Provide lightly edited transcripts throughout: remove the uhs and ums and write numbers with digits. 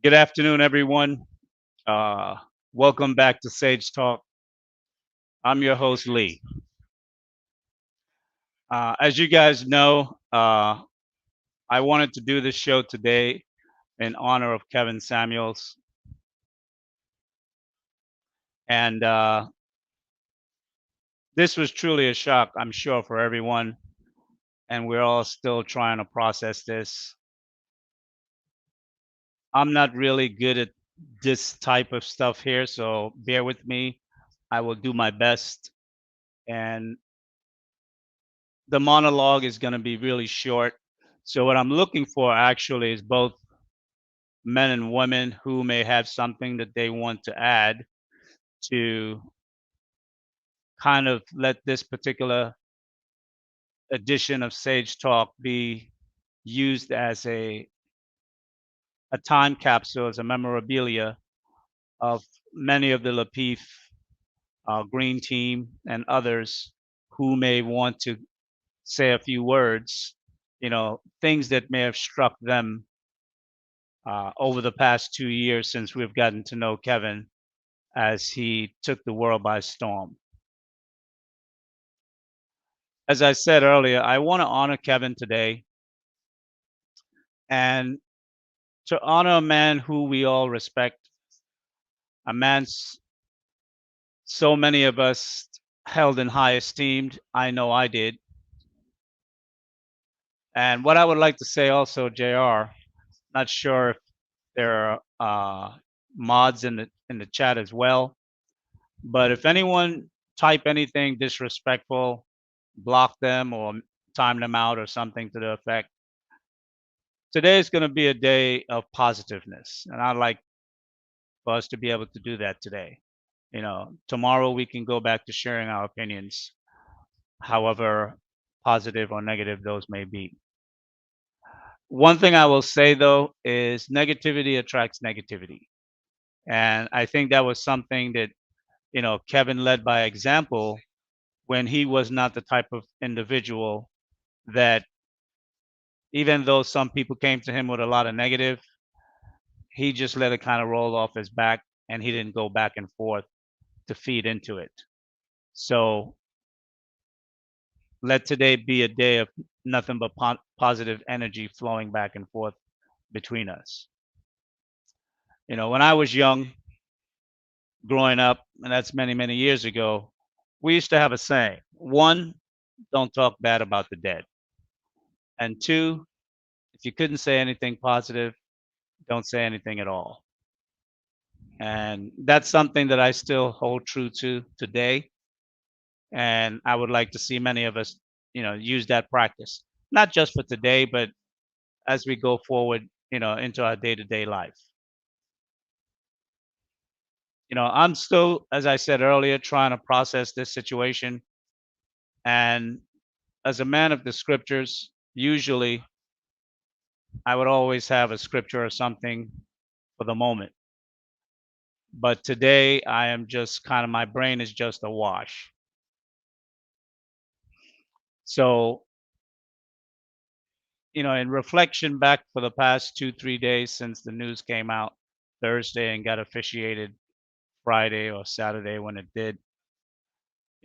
Good afternoon, everyone. Uh, Welcome back to Sage Talk. I'm your host, Lee. As you guys know, I wanted to do this show today in honor of Kevin Samuels. And this was truly a shock, I'm sure, for everyone. And we're all still trying to process this. I'm not really good at this type of stuff here, so bear with me. I will do my best. And the monologue is going to be really short. So what I'm looking for actually is both men and women who may have something that they want to add to kind of let this particular edition of Sage Talk be used as a time capsule, as a memorabilia of many of the Lapeef Green Team and others who may want to say a few words, things that may have struck them over the past 2 years since we've gotten to know Kevin as he took the world by storm. As I said earlier, I want to honor Kevin today and to honor a man who we all respect, a man so many of us held in high esteem. I know I did. And what I would like to say also, JR, not sure if there are mods in the chat as well, but if anyone type anything disrespectful, block them or time them out or something to the effect. Today is going to be a day of positiveness, and I'd like for us to be able to do that today. Tomorrow we can go back to sharing our opinions, however positive or negative those may be. One thing I will say though is negativity attracts negativity. And I think that was something that, Kevin led by example when he was not the type of individual that, even though some people came to him with a lot of negative, he just let it kind of roll off his back and he didn't go back and forth to feed into it. So let today be a day of nothing but positive energy flowing back and forth between us. When I was young, growing up, and that's many, many years ago, we used to have a saying: one, don't talk bad about the dead. And two, if you couldn't say anything positive, don't say anything at all. And that's something that I still hold true to today. And I would like to see many of us, use that practice, not just for today, but as we go forward, into our day-to-day life. I'm still, as I said earlier, trying to process this situation. And as a man of the scriptures, usually I would always have a scripture or something for the moment. But today I am just kind of, my brain is just awash. So, in reflection back for the past 2, 3 days since the news came out Thursday and got officiated Friday or Saturday when it did,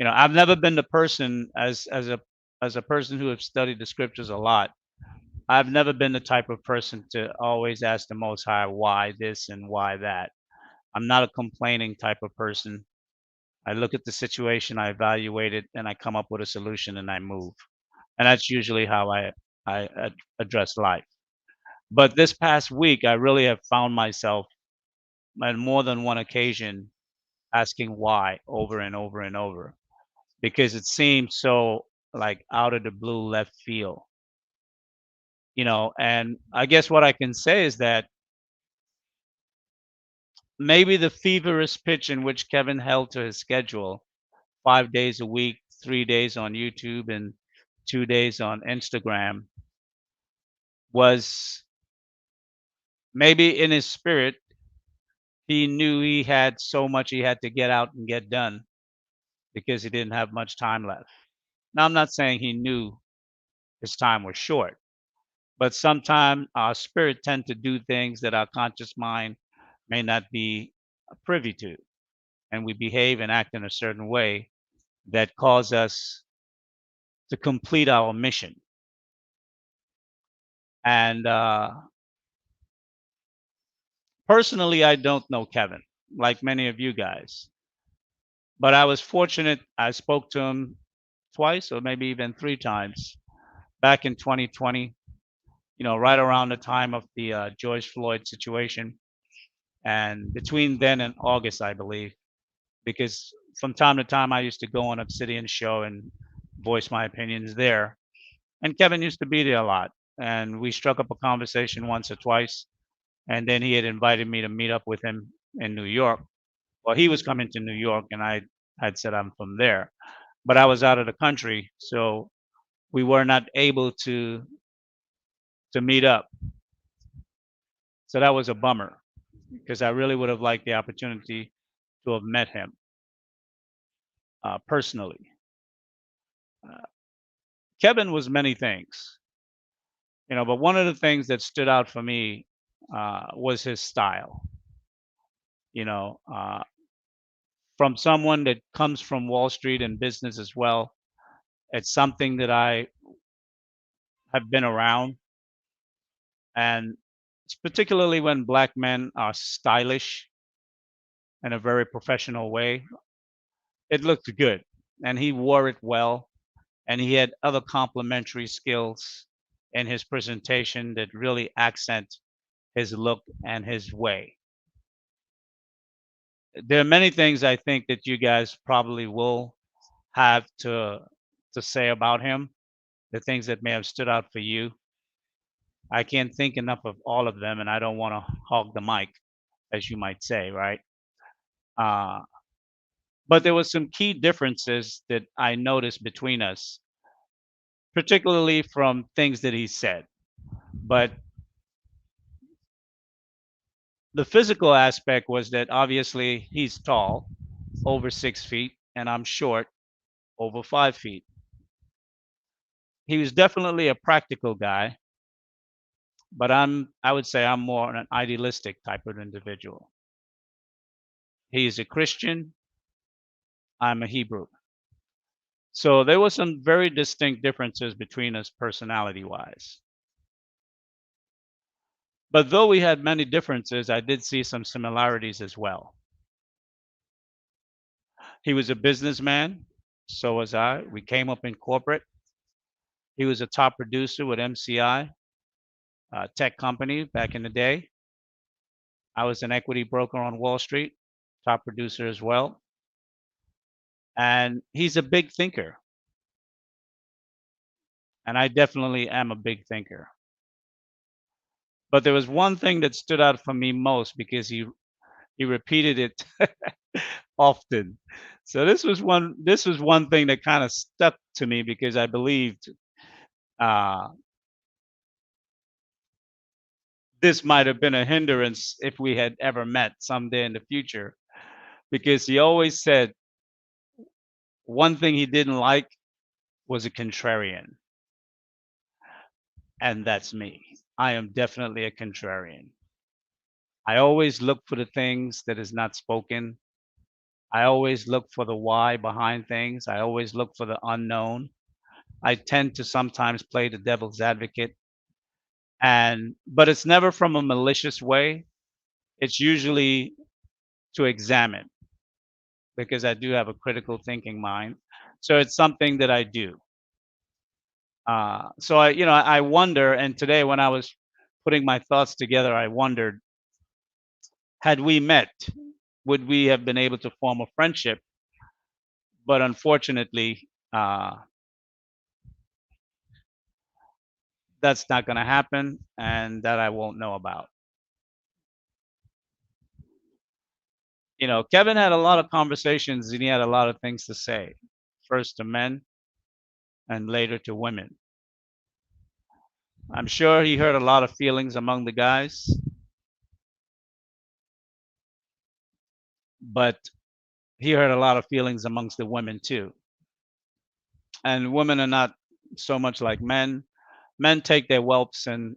I've never been the person as a person who have studied the scriptures a lot. I've never been the type of person to always ask the Most High why this and why that. I'm not a complaining type of person. I look at the situation, I evaluate it, and I come up with a solution and I move. And that's usually how I address life. But this past week, I really have found myself on more than one occasion asking why over and over and over because it seems so like out of the blue left field. And I guess what I can say is that maybe the feverish pitch in which Kevin held to his schedule, 5 days a week, 3 days on YouTube, and 2 days on Instagram, was maybe in his spirit. He knew he had so much he had to get out and get done because he didn't have much time left. Now, I'm not saying he knew his time was short, but sometimes our spirit tend to do things that our conscious mind may not be privy to, and we behave and act in a certain way that cause us to complete our mission. And personally, I don't know Kevin, like many of you guys, but I was fortunate. I spoke to him twice, or maybe even three times, back in 2020. Right around the time of the George Floyd situation, and between then and August, I believe, because from time to time I used to go on Obsidian show and voice my opinions there. And Kevin used to be there a lot. And we struck up a conversation once or twice. And then he had invited me to meet up with him in New York. Well, he was coming to New York, and I had said I'm from there. But I was out of the country, so we were not able to meet up. So that was a bummer because I really would have liked the opportunity to have met him personally. Uh, Kevin was many things, but one of the things that stood out for me was his style. You know, uh, from someone that comes from Wall Street and business as well, it's something that I have been around, and it's particularly when black men are stylish in a very professional way. It looked good, and he wore it well, and he had other complementary skills in his presentation that really accent his look and his way. There are many things I think that you guys probably will have to say about him, the things that may have stood out for you. I can't think enough of all of them, and I don't want to hog the mic, as you might say, right? Uh, but there was some key differences that I noticed between us, particularly from things that he said. But the physical aspect was that obviously he's tall, over 6 feet, and I'm short, over 5 feet. He was definitely a practical guy, but I would say I'm more an idealistic type of individual. He's a Christian, I'm a Hebrew. So there were some very distinct differences between us personality wise. But though we had many differences, I did see some similarities as well. He was a businessman, so was I. We came up in corporate. He was a top producer with MCI, tech company back in the day. I was an equity broker on Wall Street, top producer as well. And he's a big thinker, and I definitely am a big thinker. But there was one thing that stood out for me most because he repeated it often. So this was one thing that kind of stuck to me because I believed uh, this might have been a hindrance if we had ever met someday in the future. Because he always said one thing he didn't like was a contrarian, and that's me. I am definitely a contrarian. I always look for the things that is not spoken. I always look for the why behind things. I always look for the unknown. I tend to sometimes play the devil's advocate, and but it's never from a malicious way. It's usually to examine because I do have a critical thinking mind. So it's something that I do. So I wonder, and today when I was putting my thoughts together, I wondered, had we met, would we have been able to form a friendship? But unfortunately, that's not going to happen, and that I won't know about. Kevin had a lot of conversations, and he had a lot of things to say. First to men, and later to women. I'm sure he heard a lot of feelings among the guys, but he heard a lot of feelings amongst the women too. And women are not so much like men. Men take their whelps and,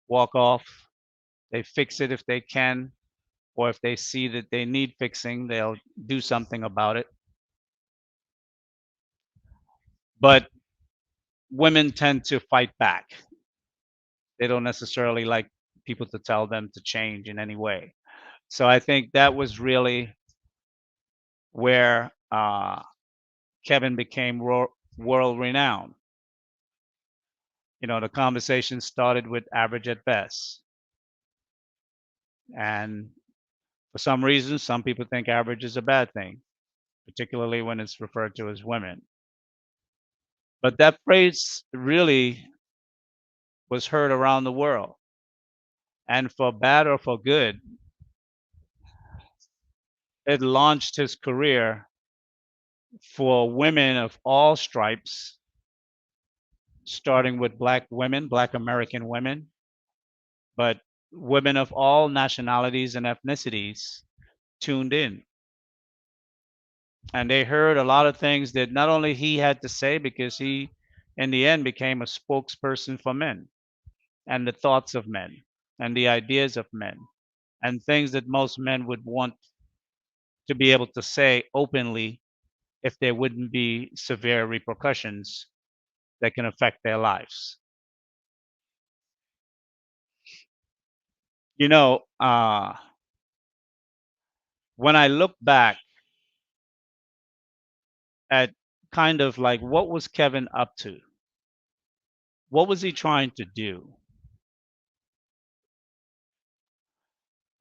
walk off. They fix it if they can, or if they see that they need fixing, they'll do something about it. But women tend to fight back. They don't necessarily like people to tell them to change in any way. So I think that was really where Kevin became world renowned. The conversation started with average at best. And for some reason, some people think average is a bad thing, particularly when it's referred to as women. But that phrase really was heard around the world. And for bad or for good, it launched his career for women of all stripes, starting with black women, black American women, but women of all nationalities and ethnicities tuned in. And they heard a lot of things that not only he had to say, because he, in the end, became a spokesperson for men and the thoughts of men and the ideas of men and things that most men would want to be able to say openly if there wouldn't be severe repercussions that can affect their lives. You know, when I look back at kind of like what was Kevin up to? What was he trying to do?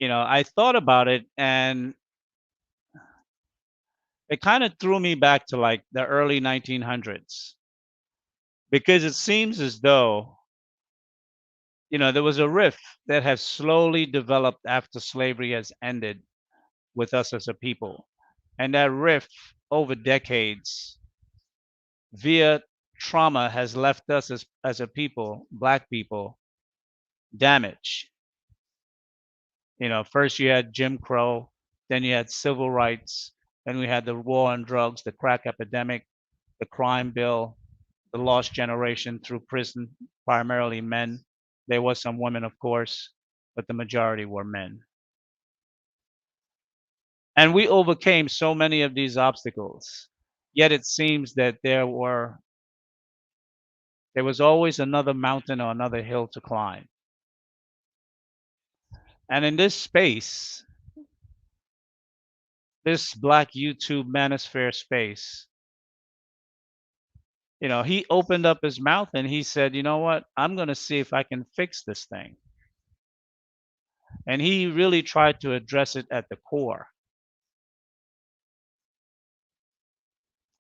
I thought about it and it kind of threw me back to like the early 1900s because it seems as though, there was a rift that has slowly developed after slavery has ended with us as a people. And that rift over decades via trauma has left us as a people, black people, damaged. First you had Jim Crow, then you had civil rights, then we had the war on drugs, the crack epidemic, the crime bill, the lost generation through prison, primarily men. There was some women, of course, but the majority were men. And we overcame so many of these obstacles. Yet it seems that there was always another mountain or another hill to climb. And in this space, this black YouTube manosphere space, he opened up his mouth and he said, you know what? I'm going to see if I can fix this thing. And he really tried to address it at the core.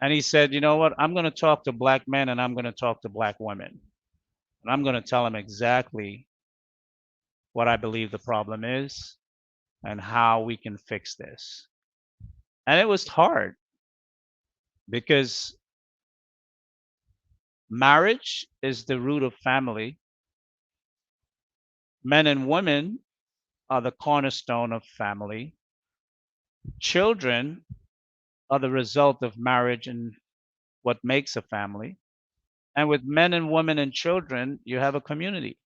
And he said, you know what? I'm going to talk to black men and I'm going to talk to black women. And I'm going to tell them exactly what I believe the problem is and how we can fix this. And it was hard because marriage is the root of family. Men and women are the cornerstone of family. Children are the result of marriage and what makes a family. And with men and women and children, you have a community.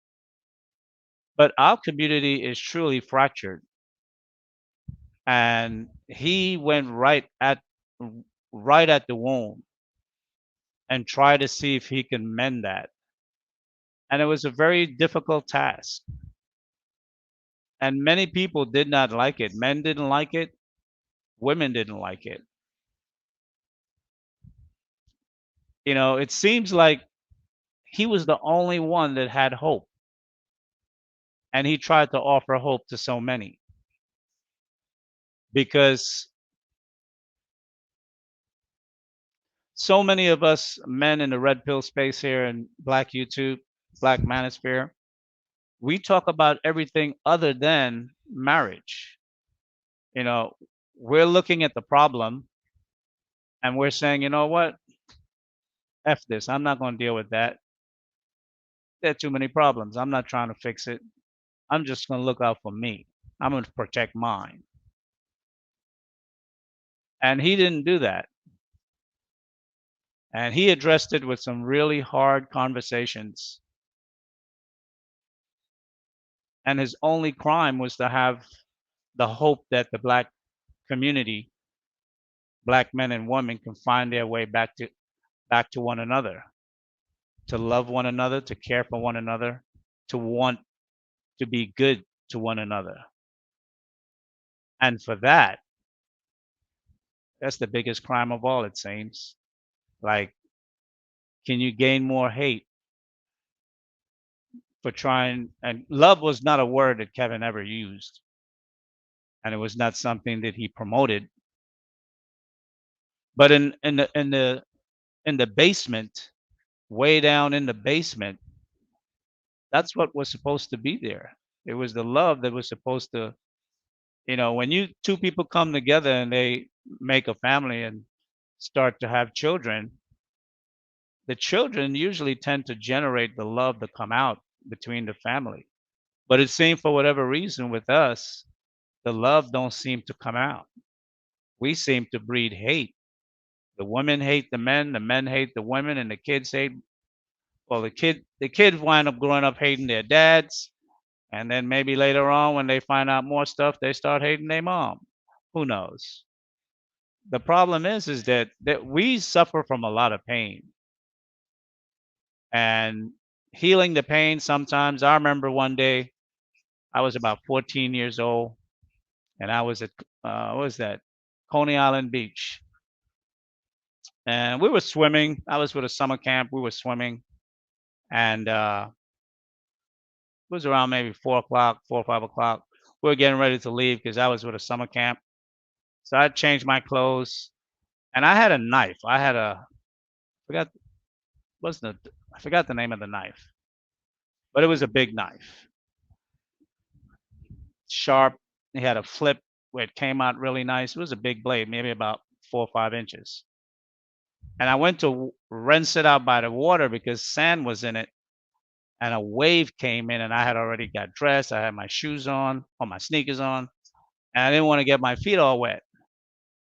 But our community is truly fractured. And he went right at the womb and tried to see if he can mend that. And it was a very difficult task. And many people did not like it. Men didn't like it. Women didn't like it. It seems like he was the only one that had hope. And he tried to offer hope to so many because so many of us men in the red pill space here in black YouTube, black manosphere, we talk about everything other than marriage. You know, we're looking at the problem and we're saying, you know what? F this. I'm not going to deal with that. There are too many problems. I'm not trying to fix it. I'm just going to look out for me. I'm going to protect mine. And he didn't do that. And he addressed it with some really hard conversations. And his only crime was to have the hope that the black community, black men and women, can find their way back to one another, to love one another, to care for one another, to want to be good to one another. And for that, that's the biggest crime of all, it seems. Like, can you gain more hate for trying? And love was not a word that Kevin ever used, and it was not something that he promoted. But in the basement, way down in the basement, that's what was supposed to be there. It was the love that was supposed to, when you two people come together and they make a family and start to have children, the children usually tend to generate the love to come out between the family. But it seemed for whatever reason with us, the love don't seem to come out. We seem to breed hate. The women hate the men hate the women, and the kids hate. Well, the kids wind up growing up hating their dads, and then maybe later on when they find out more stuff, they start hating their mom. Who knows? The problem is that we suffer from a lot of pain, and healing the pain sometimes. I remember one day I was about 14 years old, and I was at what was that, Coney Island Beach, and we were swimming. I was with a summer camp. We were swimming, and it was around maybe 4 o'clock, 4 or 5 o'clock. We were getting ready to leave because I was with a summer camp. So I changed my clothes, and I had a knife. I had a forgot wasn't it, I forgot the name of the knife, but it was a big knife, sharp. It had a flip where it came out really nice. It was a big blade, maybe about 4 or 5 inches. And I went to rinse it out by the water because sand was in it. And a wave came in, and I had already got dressed. I had my shoes on, or my sneakers on, and I didn't want to get my feet all wet.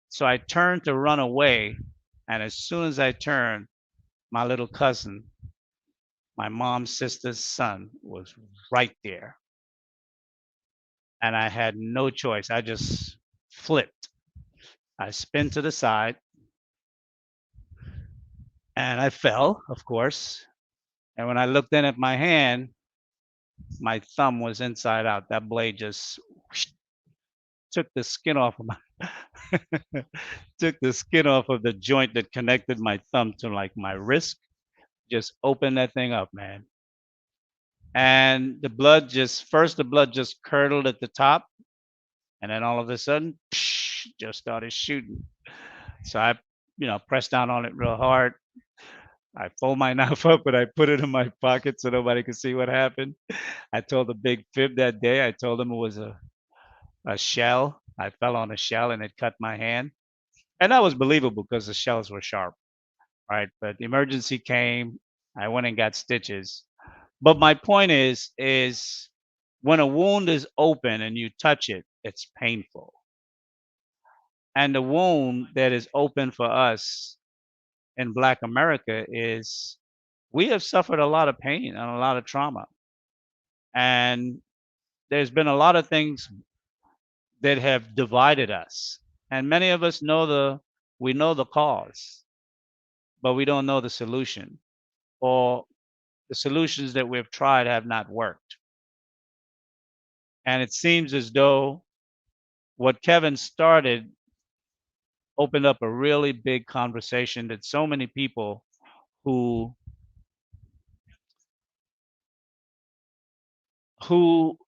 So I turned to run away. And as soon as I turned, my little cousin, my mom's sister's son, was right there. And I had no choice. I just flipped. I spun to the side and I fell, of course. And when I looked in at my hand, my thumb was inside out. That blade just took the skin off of my took the skin off of the joint that connected my thumb to like my wrist. Just opened that thing up, man. And the blood just curdled at the top, and then all of a sudden, just started shooting. So I, pressed down on it real hard. I fold my knife up and I put it in my pocket so nobody could see what happened. I told a big fib that day. I told them it was a shell. I fell on a shell and it cut my hand. And that was believable because the shells were sharp, right? But the emergency came. I went and got stitches. But my point is when a wound is open and you touch it, it's painful. And the wound that is open for us in Black America is we have suffered a lot of pain and a lot of trauma. And there's been a lot of things that have divided us. And many of us we know the cause, but we don't know the solution. Or the solutions that we've tried have not worked. And it seems as though what Kevin started opened up a really big conversation that so many people who who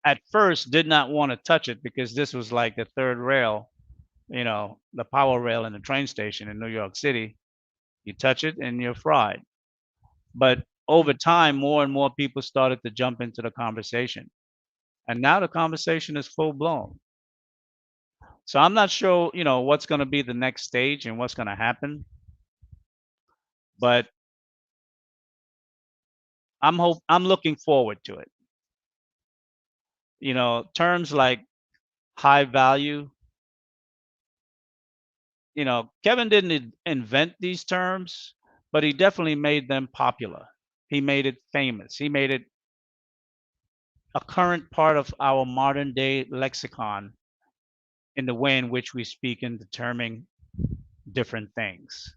at first did not want to touch it because this was like the third rail, the power rail in the train station in New York City. You touch it and you're fried. But over time, more and more people started to jump into the conversation. And now the conversation is full blown. So I'm not sure, what's going to be the next stage and what's going to happen, but I'm looking forward to it. Terms like high value Kevin didn't invent these terms, but he definitely made them popular. He made it famous. He made it a current part of our modern day lexicon in the way in which we speak and determine different things.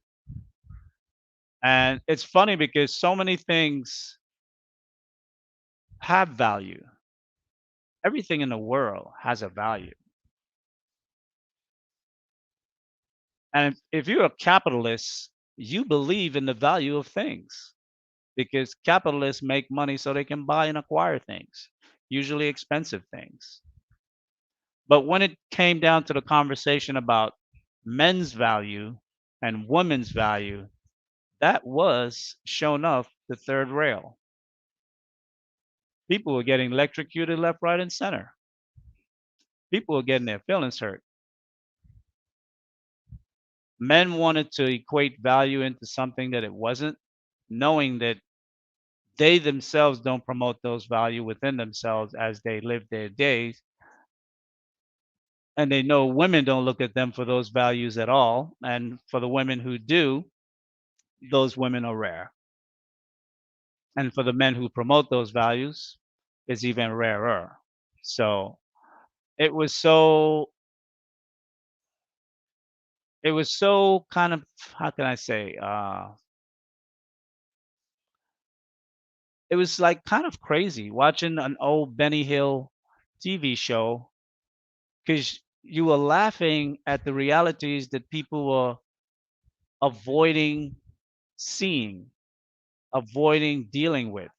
And it's funny because so many things have value. Everything in the world has a value. And if you're a capitalist, you believe in the value of things because capitalists make money so they can buy and acquire things, usually expensive things. But when it came down to the conversation about men's value and women's value, that was shown off the third rail. People were getting electrocuted left, right, and center. People were getting their feelings hurt. Men wanted to equate value into something that it wasn't, knowing that they themselves don't promote those value within themselves as they live their days. And they know women don't look at them for those values at all. And for the women who do, those women are rare. And for the men who promote those values, it's even rarer. So it was so it was so kind of, how can I say, it was like kind of crazy watching an old Benny Hill TV show because you were laughing at the realities that people were avoiding seeing, avoiding dealing with,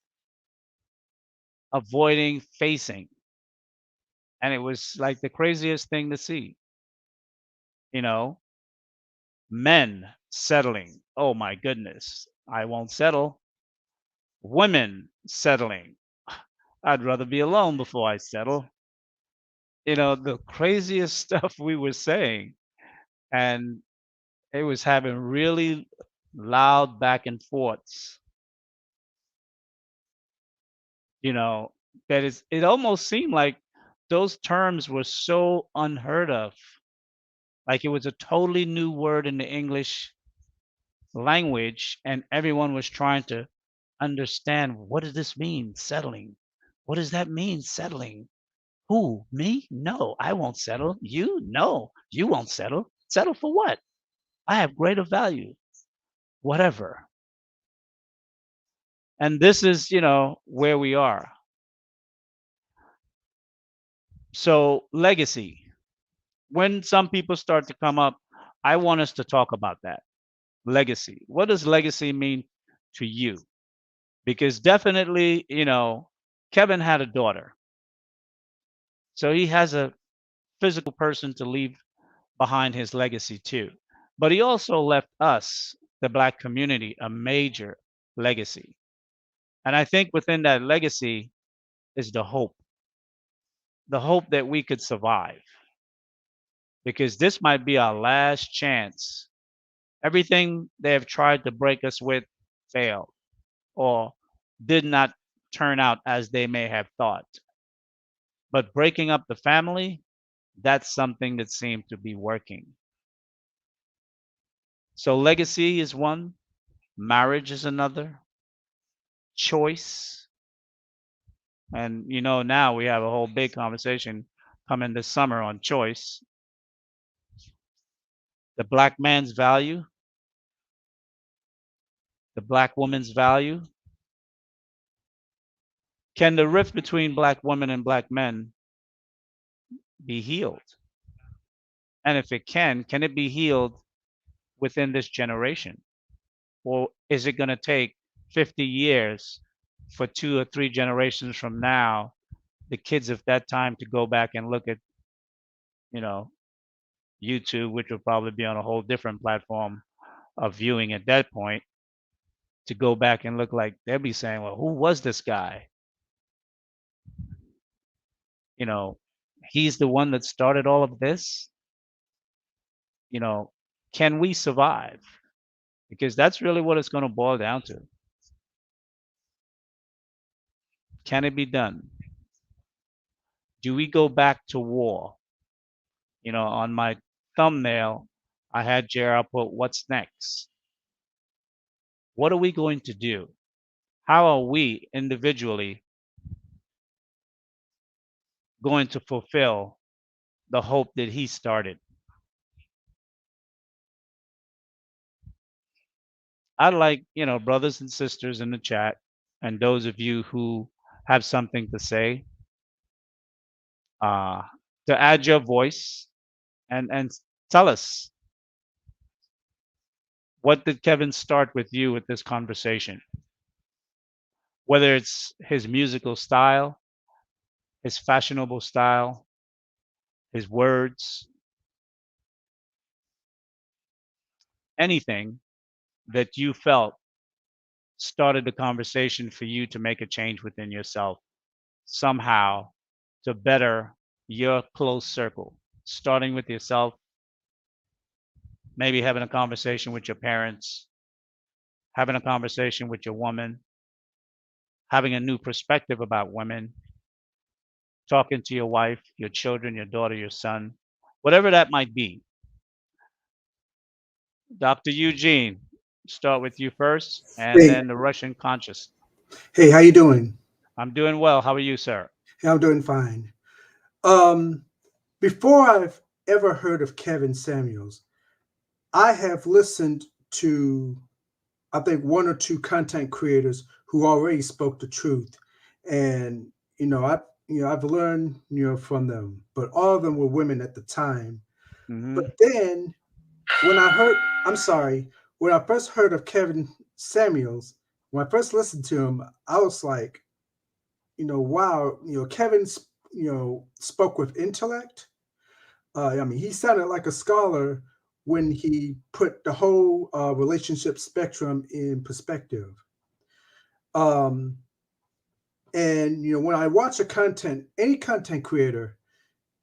avoiding facing. And it was like the craziest thing to see, you know, men settling. Oh my goodness, I won't settle. Women settling. I'd rather be alone before I settle. The craziest stuff we were saying. And it was having really loud back and forths, you know, it almost seemed like those terms were so unheard of. Like it was a totally new word in the English language, and everyone was trying to understand what does this mean, settling? What does that mean, settling? Who? Me? No, I won't settle. You? No, you won't settle. Settle for what? I have greater value. Whatever. And this is, where we are. So, legacy. When some people start to come up, I want us to talk about that. Legacy. What does legacy mean to you? Because definitely, Kevin had a daughter. So he has a physical person to leave behind his legacy too. But he also left us, the Black community, a major legacy. And I think within that legacy is the hope that we could survive, because this might be our last chance. Everything they have tried to break us with failed or did not turn out as they may have thought. But breaking up the family, that's something that seemed to be working. So legacy is one, marriage is another, choice. And now we have a whole big conversation coming this summer on choice. The Black man's value, the Black woman's value. Can the rift between Black women and Black men be healed? And if it can it be healed within this generation? Or is it going to take 50 years for 2 or 3 generations from now, the kids of that time to go back and look at, you know, YouTube, which will probably be on a whole different platform of viewing at that point, to go back and look like they'll be saying, well, who was this guy? You know, he's the one that started all of this. You know, can we survive? Because that's really what it's going to boil down to. Can it be done? Do we go back to war? On my thumbnail, I had JR put, "What's next? What are we going to do? How are we individually going to fulfill the hope that he started?" I'd like, brothers and sisters in the chat, and those of you who have something to say, uh, to add your voice and tell us, what did Kevin start with you with this conversation? Whether it's his musical style, his fashionable style, his words, anything that you felt started the conversation for you to make a change within yourself somehow to better your close circle, starting with yourself, maybe having a conversation with your parents, having a conversation with your woman, having a new perspective about women, talking to your wife, your children, your daughter, your son, whatever that might be. Dr. Eugene, start with you first, and Hey, then the Russian conscious. hey, how you doing? I'm doing well. How are you, sir? Hey, I'm doing fine. Um, Before I've ever heard of Kevin Samuels, I have listened to I think one or two content creators who already spoke the truth, and I've learned from them, but all of them were women at the time. But Hmm. then when I heard, I'm sorry, when I first heard of Kevin Samuels, when I first listened to him, I was like, wow, Kevin, spoke with intellect. I mean, he sounded like a scholar when he put the whole relationship spectrum in perspective. Um, and when I watch any content creator,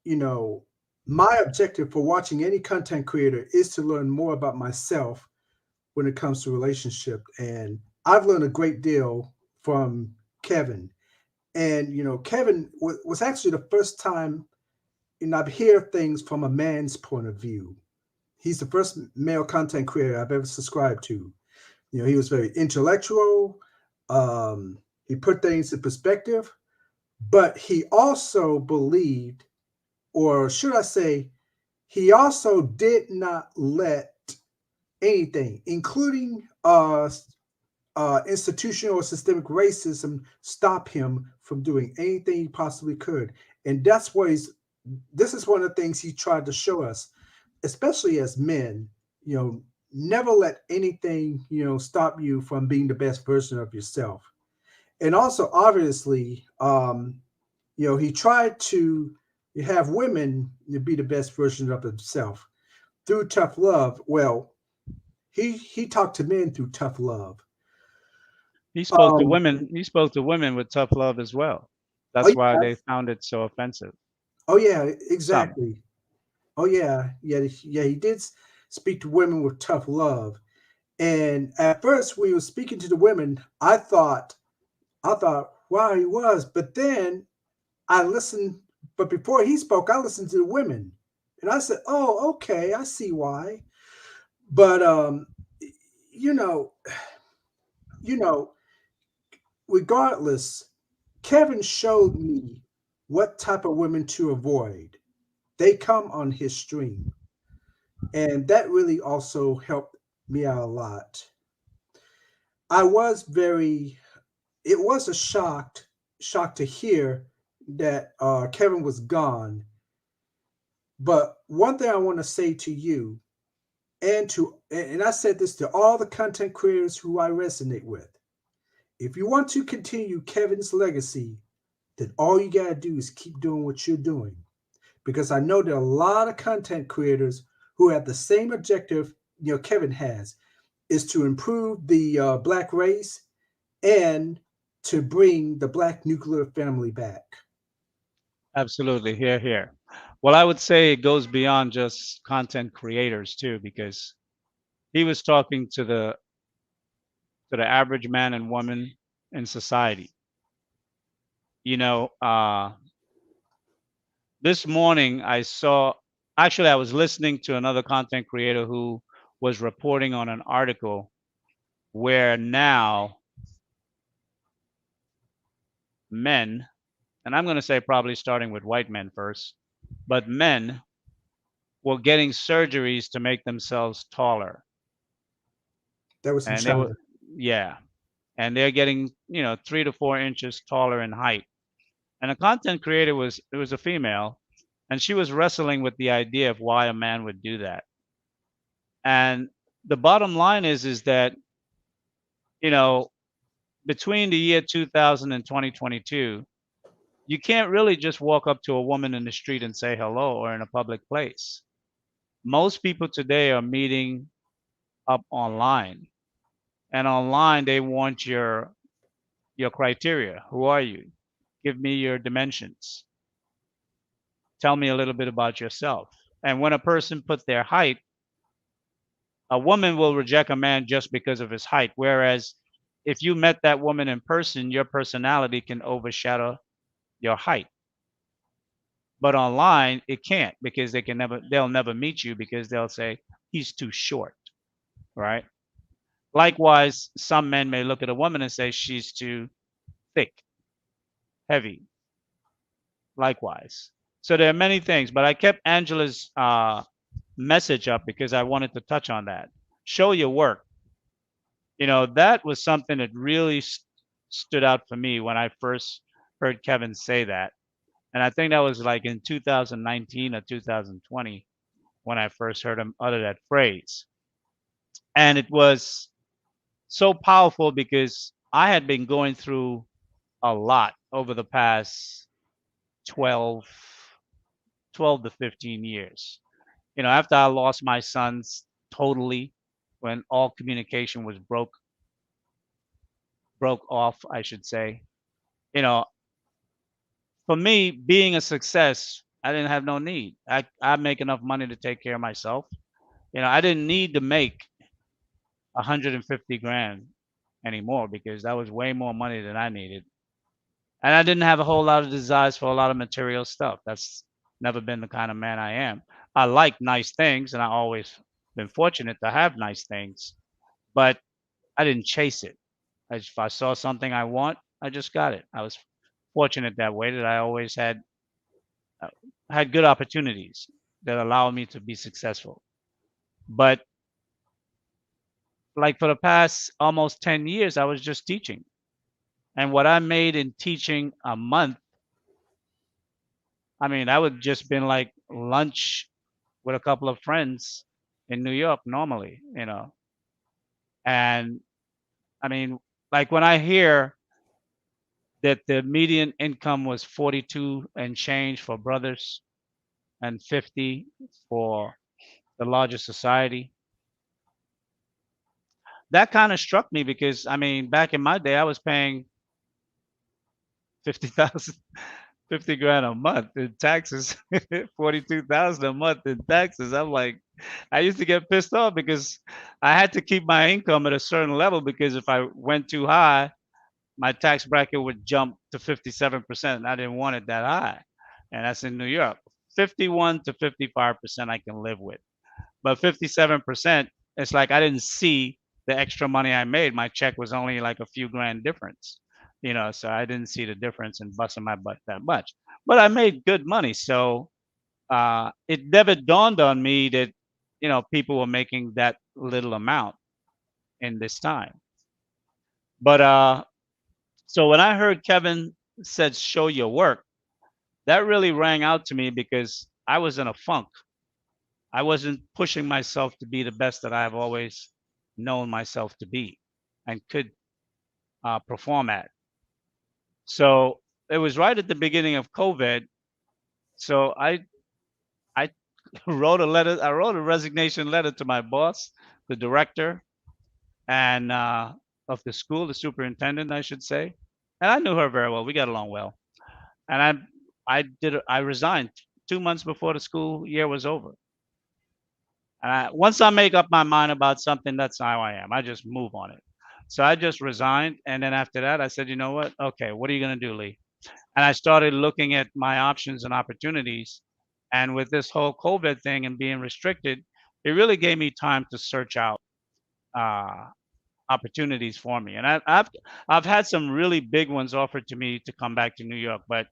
you know, my objective for watching any content creator is to learn more about myself when it comes to relationship. And I've learned a great deal from Kevin. And Kevin was actually the first time I hear things from a man's point of view. He's the first male content creator I've ever subscribed to. He was very intellectual. He put things in perspective, but he also believed, or should I say, he also did not let anything, including institutional or systemic racism, stop him from doing anything he possibly could. And that's what this is one of the things he tried to show us, especially as men, you know, never let anything, stop you from being the best version of yourself. And also, obviously, he tried to have women be the best version of himself through tough love. Well, he talked to men through tough love. He spoke to Um, women. He spoke to women with tough love as well. oh That's why yeah, they found it so offensive. oh yeah, Some. exactly. Oh yeah, yeah, yeah. He did speak to women with tough love. And at first, when he was speaking to the women, I thought, wow, he was. But then I listened. But before he spoke, I listened to the women, and I said, oh, okay, I see why. But you know, you know, regardless, Kevin showed me what type of women to avoid. They come on his stream, and that really also helped me out a lot. I was very it was a shock to hear that Kevin was gone. But one thing I want to say to you and I said this to all the content creators who I resonate with. If you want to continue Kevin's legacy, then all you gotta do is keep doing what you're doing. Because I know there are a lot of content creators who have the same objective Kevin has, is to improve the black race and to bring the black nuclear family back. Absolutely. Here, here. Well, I would say it goes beyond just content creators too, because he was talking to the average man and woman in society. You know, this morning I saw. Actually, I was listening to another content creator who was reporting on an article where now men, and I'm going to say probably starting with white men first, but men were getting surgeries to make themselves taller. That was in And they were, China. yeah, and they're getting, 3 to 4 inches taller in height. And the content creator was, it was a female, and she was wrestling with the idea of why a man would do that. And the bottom line is that, you know, between the year 2000 and 2022, you can't really just walk up to a woman in the street and say hello or in a public place. Most people today are meeting up online, and online they want your criteria. Who are you? Give me your dimensions. Tell me a little bit about yourself. And when a person puts their height, a woman will reject a man just because of his height. Whereas if you met that woman in person, your personality can overshadow your height. But online, it can't because they'll never meet you because they'll say he's too short, right? Likewise, some men may look at a woman and say she's too thick, heavy. Likewise, so there are many things, but I kept Angela's message up because I wanted to touch on that. Show your work. That was something that really stood out for me when I first heard Kevin say that. And I think that was like in 2019 or 2020 when I first heard him utter that phrase. And it was so powerful because I had been going through a lot over the past 12, 12 to 15 years. After I lost my sons totally, when all communication was broke off, I should say. You know, for me, being a success, I didn't have no need. I make enough money to take care of myself. I didn't need to make 150 grand anymore because that was way more money than I needed. And I didn't have a whole lot of desires for a lot of material stuff. That's never been the kind of man I am. I like nice things, and I always been fortunate to have nice things, but I didn't chase it. If I saw something I want, I just got it. I was fortunate that way that I always uh, had good opportunities that allowed me to be successful. But like for the past almost 10 years, I was just teaching. And what I made in teaching a month, I mean, that would just been like lunch with a couple of friends in New York normally. And I mean, like when I hear that the median income was 42 and change for brothers and 50 for the larger society, that kind of struck me because I mean, back in my day, I was paying 50,000, 50 grand a month in taxes, 42,000 a month in taxes. I'm like, I used to get pissed off because I had to keep my income at a certain level because if I went too high, my tax bracket would jump to 57%. And I didn't want it that high. And that's in New York. 51 to 55% I can live with. But 57%, it's like I didn't see the extra money I made. My check was only like a few grand difference, so I didn't see the difference in busting my butt that much. But I made good money. So it never dawned on me that, people were making that little amount in this time. But so when I heard Kevin said, show your work, that really rang out to me because I was in a funk. I wasn't pushing myself to be the best that I've always known myself to be and could perform at. So it was right at the beginning of COVID. So I wrote a letter. I wrote a resignation letter to my boss, the director, and of the school, the superintendent, I should say. And I knew her very well. We got along well. And I resigned 2 months before the school year was over. Once I make up my mind about something, that's how I am. I just move on it. So I just resigned, and then after that, I said, you know what? Okay, what are you going to do, Lee? And I started looking at my options and opportunities, And with this whole COVID thing and being restricted, it really gave me time to search out uh, opportunities for me. And I've had some really big ones offered to me to come back to New York, but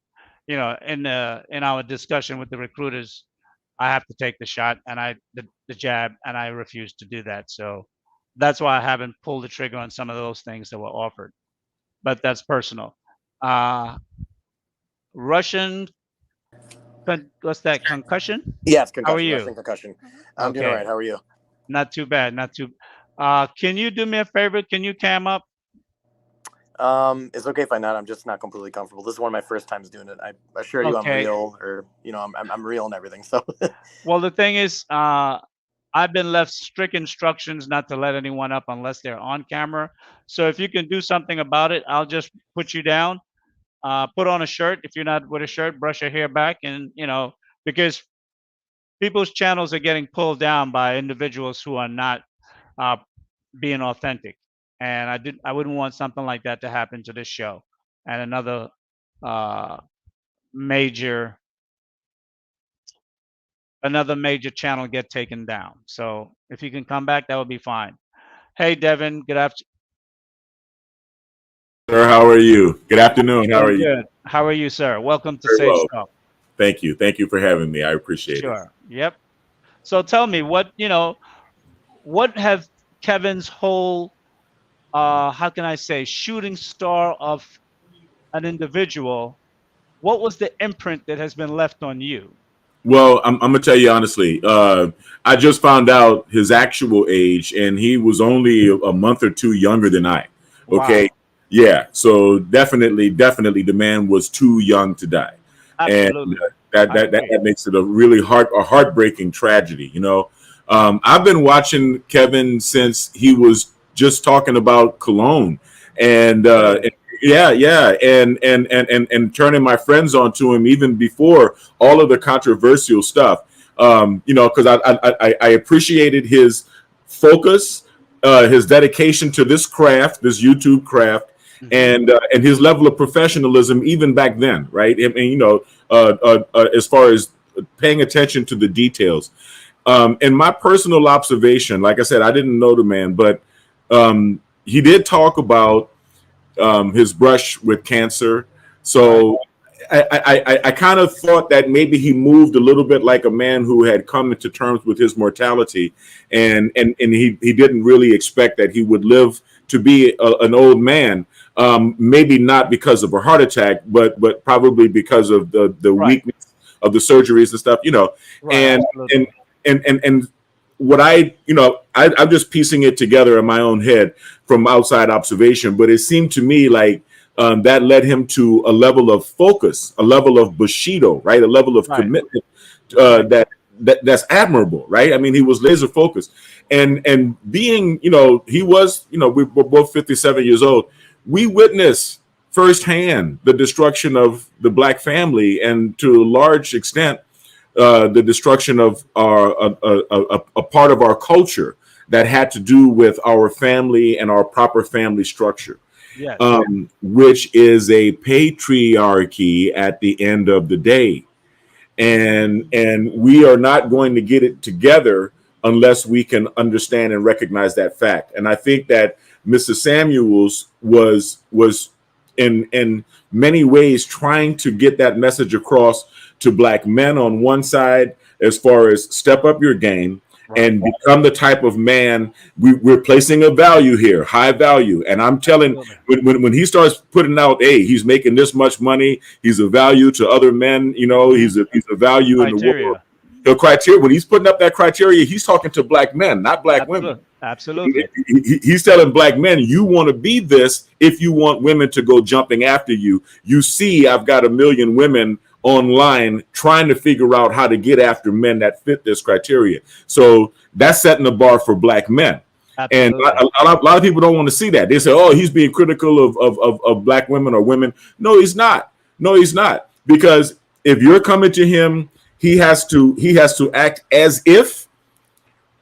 in our discussion with the recruiters, I have to take the shot and the jab, and I refuse to do that. So that's why I haven't pulled the trigger on some of those things that were offered. But that's personal. Uh, Russian, what's that? Concussion? Yes, How are concussion, you? Russian concussion. I'm doing all Okay, right. How are you? not too bad. Not too. Can you do me a favor? Can you cam up? It's okay if I'm not. I'm just not completely comfortable. This is one of my first times doing it. I assure you, I'm Okay. real, or I'm real and everything. So, Well, the thing is, I've been left strict instructions not to let anyone up unless they're on camera. So if you can do something about it, I'll just put you down. Put on a shirt. If you're not with a shirt, brush your hair back, and because people's channels are getting pulled down by individuals who are not uh, being authentic, and I wouldn't want something like that to happen to this show and uh, major another major channel get taken down. So if you can come back, that would be fine. Hey, Devin, good afternoon. Sir, how are you? Good afternoon. How are Doing you? good. How are you, sir? Welcome to Very Sage well. Talk. Thank you. Thank you for having me. I appreciate it. Sure. Yep. So tell me what have Kevin's whole how can I say shooting star of an individual, what was the imprint that has been left on you? Well, I'm gonna tell you honestly. I just found out his actual age, and he was only a month or two younger than I. Okay, Wow. yeah. So definitely, the man was too young to die, and Absolutely. that I that that agree. that makes it a really heartbreaking tragedy. I've been watching Kevin since he was just talking about cologne, and Really? yeah, and turning my friends onto him even before all of the controversial stuff. Because I appreciated his focus, his dedication to this craft, this YouTube craft, Hmm. and his level of professionalism even back then, right? I mean, as far as paying attention to the details. And my personal observation, like I said, I didn't know the man, but he did talk about his brush with cancer. Right. So I kind of thought that maybe he moved a little bit like a man who had come into terms with his mortality, and he didn't really expect that he would live to be an old man. Maybe not because of a heart attack, but probably because of the Right. weakness of the surgeries and stuff. Right. And and Absolutely. and what I'm just piecing it together in my own head from outside observation, but it seemed to me like that led him to a level of focus, a level of bushido, right? A level of Right. commitment Right. that's admirable, right? I mean, he was laser focused, and being, he was, we were both 57 years old. We witnessed firsthand the destruction of the black family, and to a large extent, the destruction of a part of our culture that had to do with our family and our proper family structure, Yes. which is a patriarchy at the end of the day. And we are not going to get it together unless we can understand and recognize that fact. And I think that Mr. Samuels was in many ways trying to get that message across to black men on one side, as far as step up your game Right. and become the type of man. We're placing a value here, high value. And I'm telling, Absolutely. when he starts putting out, hey, he's making this much money, he's a value to other men, Hmm. he's a value in the world. Criteria. The criteria, when he's putting up that criteria, he's talking to black men, not black women. Absolutely. Absolutely. He's telling black men, you want to be this if you want women to go jumping after you. You see, I've got a million women online trying to figure out how to get after men that fit this criteria. So that's setting the bar for black men. And Absolutely. a lot of people don't want to see that. They say, oh, he's being critical of black women or women. No, he's not. No, he's not. Because if you're coming to him, he has to act as if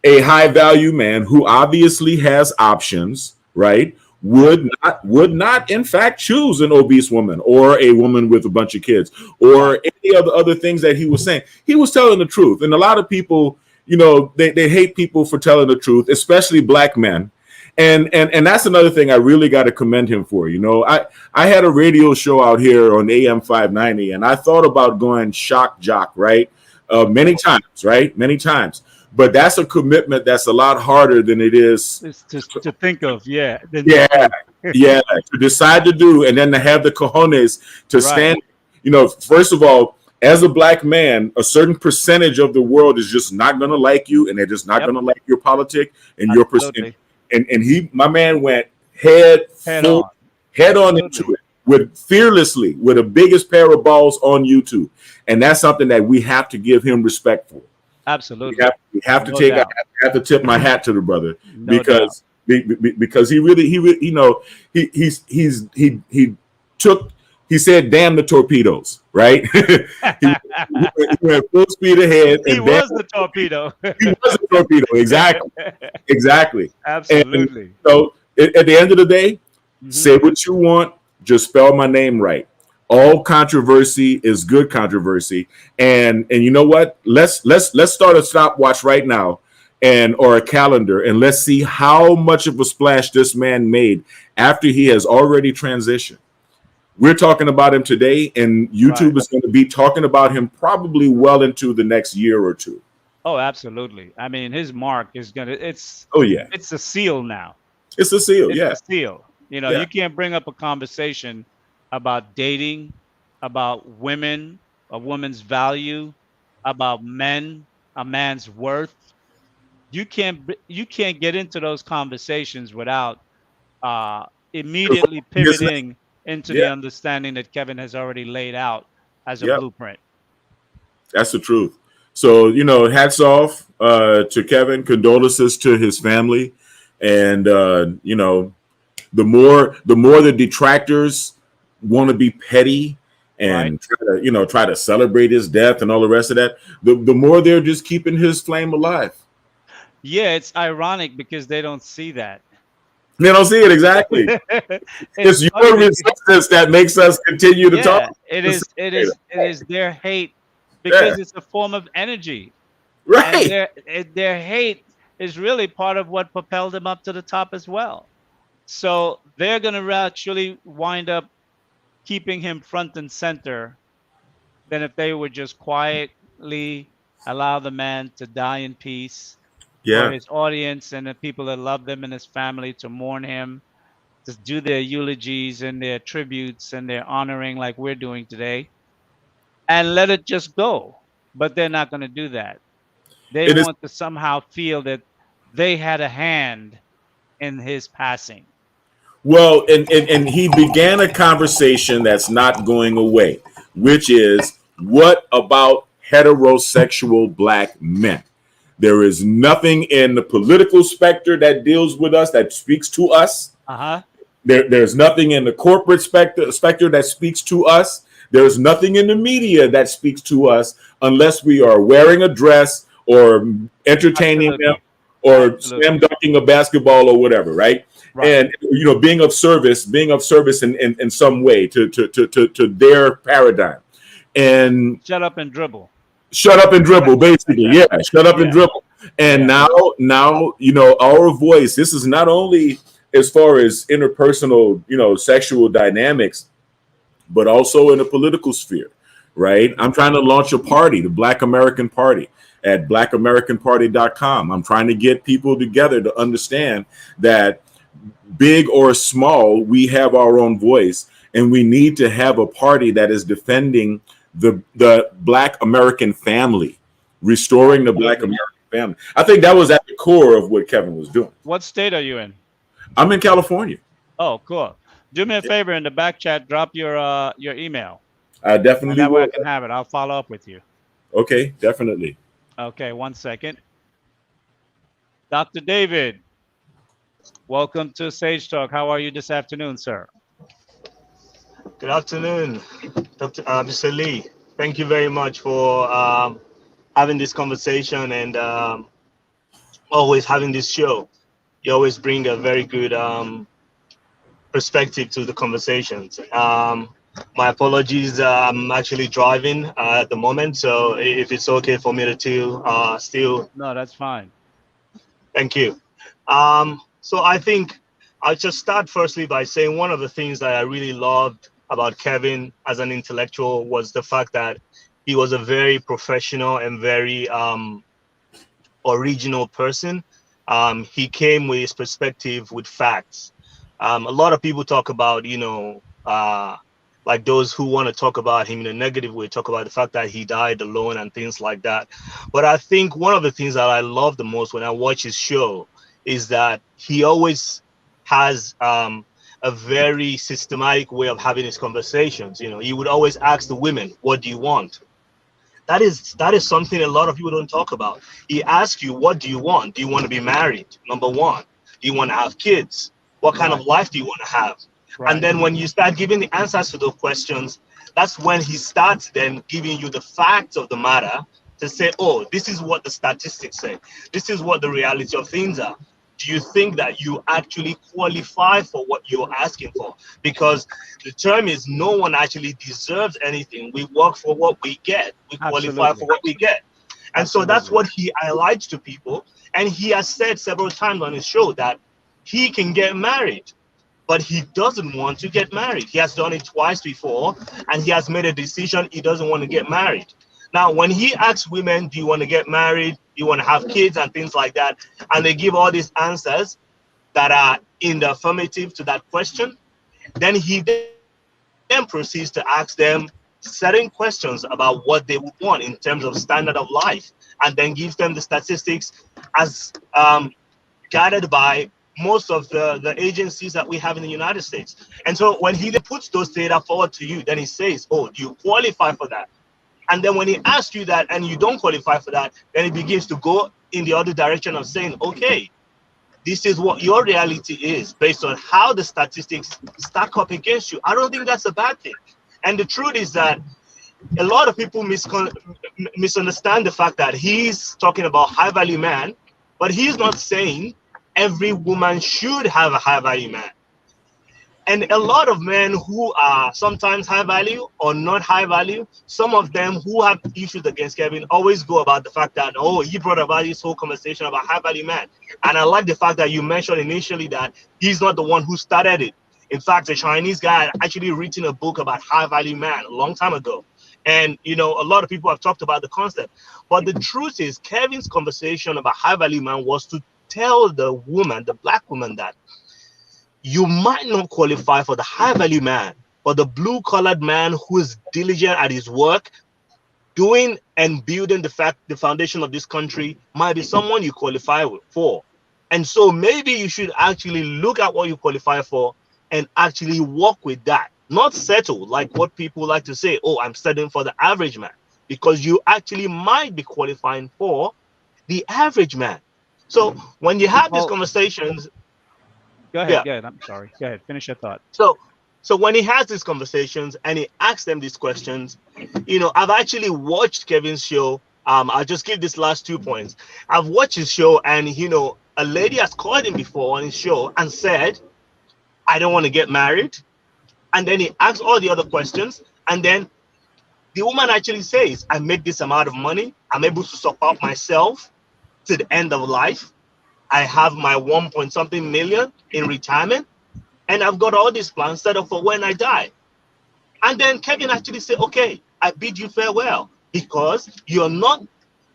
a high value man who obviously has options, right? would not in fact choose an obese woman or a woman with a bunch of kids or Right. any of the other things that he was saying. He was telling the truth. And a lot of people, they hate people for telling the truth, especially black men. And that's another thing I really got to commend him for. I had a radio show out here on AM 590, and I thought about going shock jock, right? Many times, right? Many times. But that's a commitment that's a lot harder than it is. It's just to think of, yeah. Yeah, yeah, to decide to do, and then to have the cojones to Right. stand. First of all, as a black man, a certain percentage of the world is just not going to like you, and they're just not Yep. going to like your politic and your percent. Absolutely. And my man went head Head full, on. head on Absolutely. into it fearlessly with the biggest pair of balls on YouTube, and that's something that we have to give him respect for. Absolutely. We have to No take. I doubt. have to tip my hat to the brother No because because he really he took. He said, "Damn the torpedoes!" Right? he went full speed ahead. He And was the torpedo. he was a torpedo. Exactly. Absolutely. And so at the end of the day, Mhm. say what you want. Just spell my name right. All controversy is good controversy, and you know what? Let's start a stopwatch right now, or a calendar, and let's see how much of a splash this man made after he has already transitioned. We're talking about him today, and YouTube Right. is going to be talking about him probably well into the next year or two. Oh, absolutely. I mean, his mark is it's Oh yeah, it's a seal now. it's a seal. It's Yeah, a seal. yeah, You can't bring up a conversation about dating, about women, a woman's value, about men, a man's worth. You can't get into those conversations without immediately His name. pivoting into the Yeah, understanding that Kevin has already laid out as a yeah. blueprint. That's the truth. So, hats off to Kevin, condolences to his family. And, the more the detractors want to be petty Right. and try to celebrate his death and all the rest of that, the more they're just keeping his flame alive. Yeah, it's ironic because they don't see that. They don't see it exactly. It's It's funny your because, resistance that makes us continue to talk. yeah, it is their hate Yeah, because it's a form of energy, and right. their hate is really part of what propelled them up to the top as well. So they're gonna actually wind up keeping him front and center than if they would just quietly allow the man to die in peace, for Yeah. his audience and the people that love him and his family to mourn him, to do their eulogies and their tributes and their honoring like we're doing today, and let it just go. But they're not going to do that. They It is. want to somehow feel that they had a hand in his passing. Well, and he began a conversation that's not going away, which is, what about heterosexual black men? There is nothing in the political specter that deals with us, that speaks to us. Uh-huh. There's nothing in the corporate specter that speaks to us. There's nothing in the media that speaks to us unless we are wearing a dress or entertaining them Absolutely. or Absolutely. slam dunking a basketball or whatever, right? Right. And being of service in some way to their paradigm. And Shut up and dribble. shut up and dribble, basically. Yeah, shut up and Yeah. dribble. And Yeah. now, our voice, this is not only as far as interpersonal, sexual dynamics, but also in the political sphere, right? I'm trying to launch a party, the Black American Party, at blackAmericanParty.com. I'm trying to get people together to understand that, big or small, we have our own voice, and we need to have a party that is defending the Black American family, restoring the Black Absolutely. American family. I think that was at the core of what Kevin was doing. What state are you in? I'm in California. Oh, cool. Do me a favor in the back chat, drop your email, I and definitely that way I will. can have it. I'll follow up with you. Okay, definitely. Okay, one second. Dr. David, welcome to Sage Talk. How are you this afternoon, sir? Good afternoon, Mr. Lee. Thank you very much for having this conversation and always having this show. You always bring a very good perspective to the conversations. My apologies. I'm actually driving at the moment, so if it's okay for me to still, No, that's fine. thank you. So I think I'll just start firstly by saying one of the things that I really loved about Kevin as an intellectual was the fact that he was a very professional and very original person. He came with his perspective with facts. A lot of people talk about, like those who want to talk about him in a negative way, talk about the fact that he died alone and things like that. But I think one of the things that I love the most when I watch his show is that he always has a very systematic way of having his conversations. He would always ask the women, "What do you want?" That is something a lot of people don't talk about. He asks you, what do you want? Do you want to be married? Number one. Do you want to have kids? What kind of Right. life do you want to have? And Right. then when you start giving the answers to those questions, that's when he starts then giving you the facts of the matter to say, oh, this is what the statistics say. This is what the reality of things are. Do you think that you actually qualify for what you're asking for? Because the term is no one actually deserves anything. We work for what we get. We qualify for Absolutely. what we get. And so that's Absolutely. what he highlights to people. And he has said several times on his show that he can get married, but he doesn't want to get married. He has done it twice before, and he has made a decision he doesn't want to get married. Now, when he asks women, do you want to get married? Do you want to have kids and things like that? And they give all these answers that are in the affirmative to that question, then he then proceeds to ask them certain questions about what they would want in terms of standard of life, and then gives them the statistics as guided by most of the agencies that we have in the United States. And so when he then puts those data forward to you, then he says, oh, do you qualify for that? And then when he asks you that and you don't qualify for that, then he begins to go in the other direction of saying, okay, this is what your reality is based on how the statistics stack up against you. I don't think that's a bad thing. And the truth is that a lot of people misunderstand the fact that he's talking about high value man, but he's not saying every woman should have a high value man. And a lot of men who are sometimes high value or not high value, some of them who have issues against Kevin always go about the fact that, oh, he brought about this whole conversation about high value man. And I like the fact that you mentioned initially that he's not the one who started it. In fact, a Chinese guy had actually written a book about high value man a long time ago. And, a lot of people have talked about the concept. But the truth is, Kevin's conversation about high value man was to tell the woman, the black woman, that you might not qualify for the high value man, but the blue collared man who is diligent at his work, doing and building the foundation of this country might be someone you qualify for. And so maybe you should actually look at what you qualify for and actually work with that, not settle like what people like to say, oh, I'm settling for the average man, because you actually might be qualifying for the average man. So when you have these Well, conversations, go ahead. yeah. Go ahead. I'm sorry. Go ahead. Finish your thought. So when he has these conversations and he asks them these questions, I've actually watched Kevin's show. I'll just give this last 2 points. I've watched his show, and a lady has called him before on his show and said, I don't want to get married. And then he asks all the other questions, and then the woman actually says, I make this amount of money. I'm able to support myself to the end of life. I have my 1 point something million in retirement, and I've got all these plans set up for when I die. And then Kevin actually said, okay, I bid you farewell, because you're not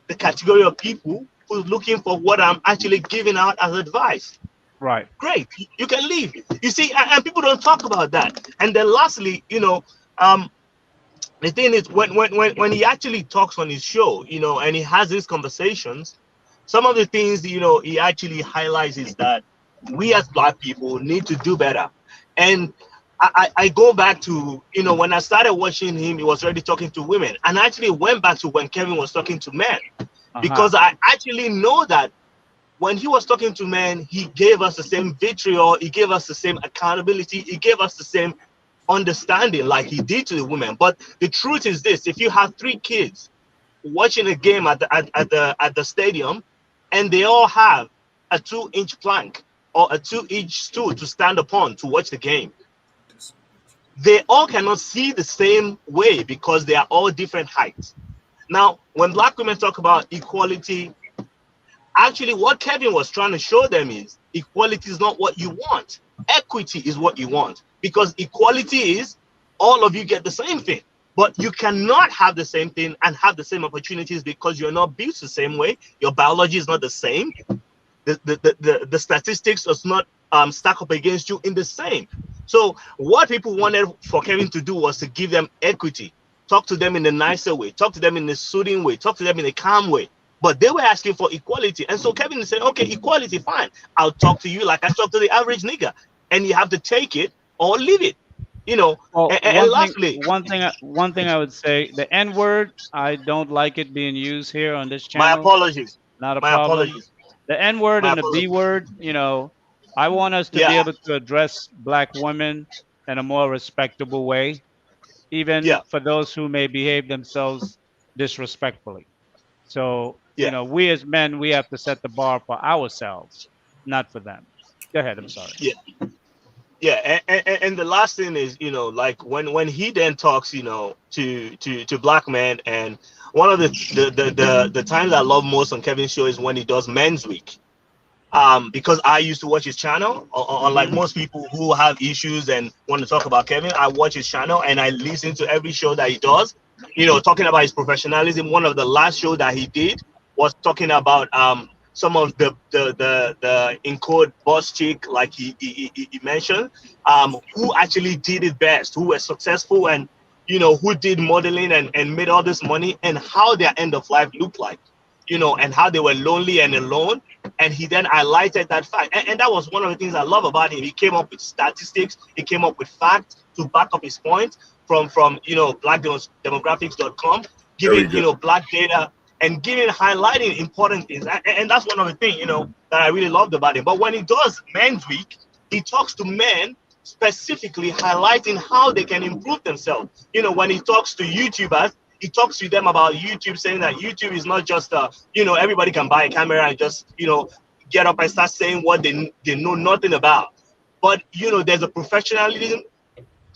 the category of people who's looking for what I'm actually giving out as advice. Right. Great, you can leave. You see, and people don't talk about that. And then lastly, the thing is, when he actually talks on his show, and he has these conversations, some of the things, he actually highlights is that we as Black people need to do better. And I go back to, when I started watching him, he was already talking to women. And I actually went back to when Kevin was talking to men, because I actually know that when he was talking to men, he gave us the same vitriol, he gave us the same accountability, he gave us the same understanding like he did to the women. But the truth is this: if you have 3 kids watching a game at the stadium, and they all have a 2-inch plank, or a two each stool to stand upon to watch the game. They all cannot see the same way because they are all different heights. Now, when black women talk about equality, actually what Kevin was trying to show them is equality is not what you want. Equity is what you want, because equality is all of you get the same thing. But you cannot have the same thing and have the same opportunities because you're not built the same way. Your biology is not the same. The statistics does not stack up against you in the same. So what people wanted for Kevin to do was to give them equity, talk to them in a nicer way, talk to them in a soothing way, talk to them in a calm way. But they were asking for equality. And so Kevin said, okay, equality, fine. I'll talk to you like I talk to the average nigga. And you have to take it or leave it. You know, Well, and lastly, one thing I would say, the N word, I don't like it being used here on this my channel. apologies. Not a My problem. apologies. The N word My and the B apologies. word, I want us to be Yeah, able to address black women in a more respectable way, even yeah, for those who may behave themselves disrespectfully. So, yeah. we as men, we have to set the bar for ourselves, not for them. Go ahead. I'm sorry. Yeah. Yeah, and the last thing is, like when he then talks, to black men, and one of the times I love most on Kevin's show is when he does Men's Week. Because I used to watch his channel, unlike Hmm. most people who have issues and want to talk about Kevin. I watch his channel and I listen to every show that he does. Talking about his professionalism. One of the last show that he did was talking about some of the in code boss chick, like he mentioned, who actually did it best, who were successful, and who did modeling and made all this money, and how their end of life looked like, and how they were lonely and alone. And he then highlighted that fact, and that was one of the things I love about him. He came up with statistics, he came up with facts to back up his point from blackdemographics.com, Very giving good. black data and giving highlighting important things. And that's one of the things that I really loved about him. But when he does Men's Week, he talks to men specifically, highlighting how they can improve themselves. When he talks to YouTubers, he talks to them about YouTube, saying that YouTube is not just everybody can buy a camera and just get up and start saying what they know nothing about. But there's a professionalism.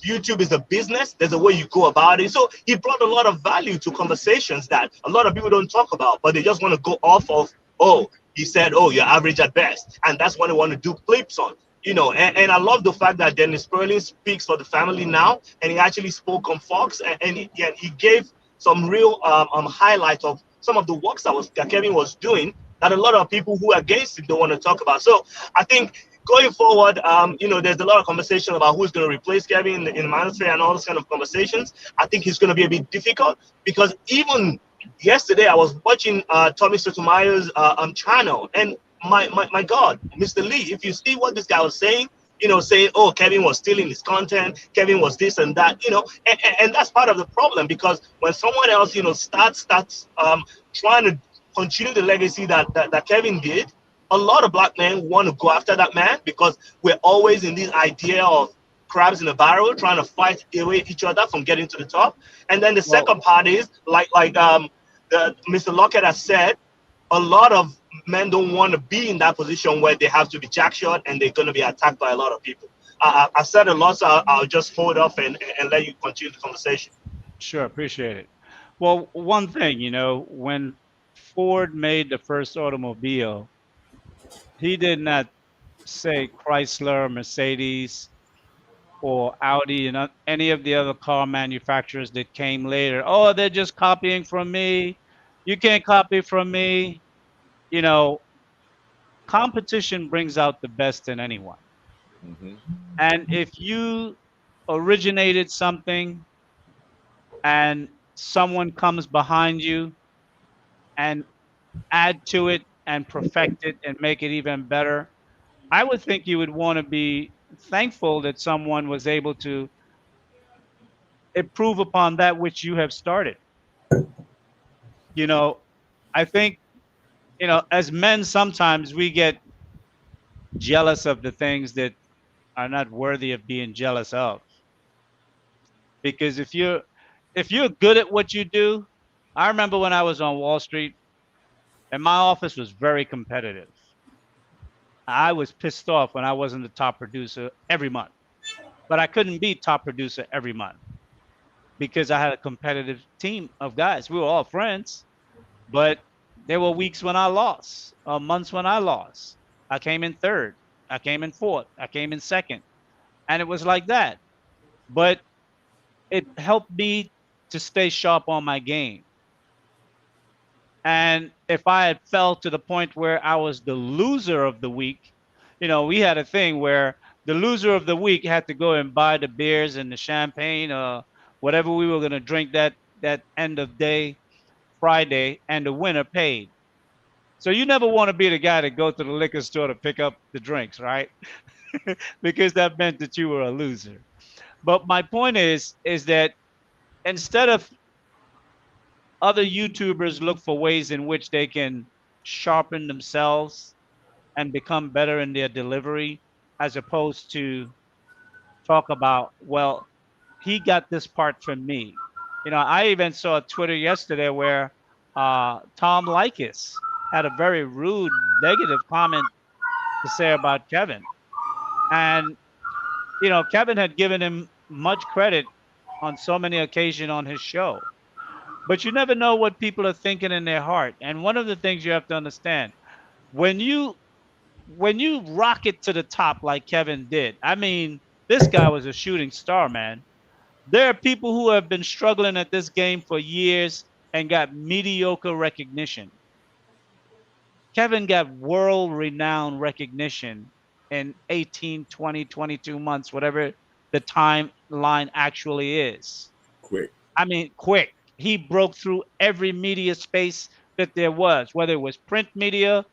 YouTube is a business. There's a way you go about it. So he brought a lot of value to conversations that a lot of people don't talk about, but they just want to go off of, oh, he said, oh, you're average at best. And that's what they want to do clips on. And I love the fact that Dennis Sperling speaks for the family now, and he actually spoke on Fox, and he gave some real highlights of some of the works that Kevin was doing that a lot of people who are against him don't want to talk about. So I think going forward, there's a lot of conversation about who's going to replace Kevin in the manosphere and all those kind of conversations. I think it's going to be a bit difficult because even yesterday I was watching Tommy Sotomayor's channel, and my God, Mr. Lee, if you see what this guy was saying, saying, oh, Kevin was stealing his content, Kevin was this and that, and that's part of the problem, because when someone else, starts trying to continue the legacy that Kevin did, a lot of black men want to go after that man, because we're always in this idea of crabs in a barrel trying to fight away each other from getting to the top. And then the Well, second part is the Mr. Lockett has said, a lot of men don't want to be in that position where they have to be jackshot and they're going to be attacked by a lot of people. I said a lot, so I'll just hold off and let you continue the conversation. sure, appreciate it. Well, one thing, when Ford made the first automobile, he did not say Chrysler, Mercedes, or Audi and any of the other car manufacturers that came later. Oh, they're just copying from me. You can't copy from me. You know, competition brings out the best in anyone. Hmm. And if you originated something and someone comes behind you and add to it and perfect it and make it even better, I would think you would want to be thankful that someone was able to improve upon that which you have started. You know, I think, as men, sometimes we get jealous of the things that are not worthy of being jealous of. Because if you're good at what you do, I remember when I was on Wall Street and my office was very competitive. I was pissed off when I wasn't the top producer every month, but I couldn't be top producer every month because I had a competitive team of guys. We were all friends, but there were weeks when I lost, months when I lost. I came in third, I came in fourth, I came in second, and it was like that. But it helped me to stay sharp on my game. And if I had fell to the point where I was the loser of the week, we had a thing where the loser of the week had to go and buy the beers and the champagne or whatever we were going to drink that end of day Friday, and the winner paid. So you never want to be the guy to go to the liquor store to pick up the drinks, right? Because that meant that you were a loser. But my point is that instead of other YouTubers look for ways in which they can sharpen themselves and become better in their delivery, as opposed to talk about, well, he got this part from me. I even saw a Twitter yesterday where Tom Likas had a very rude, negative comment to say about Kevin. And, Kevin had given him much credit on so many occasions on his show. But you never know what people are thinking in their heart. And one of the things you have to understand, when you rocket to the top like Kevin did, I mean, this guy was a shooting star, man. There are people who have been struggling at this game for years and got mediocre recognition. Kevin got world renowned recognition in 18, 20, 22 months, whatever the timeline actually is. Quick. I mean, quick. He broke through every media space that there was, whether it was print media,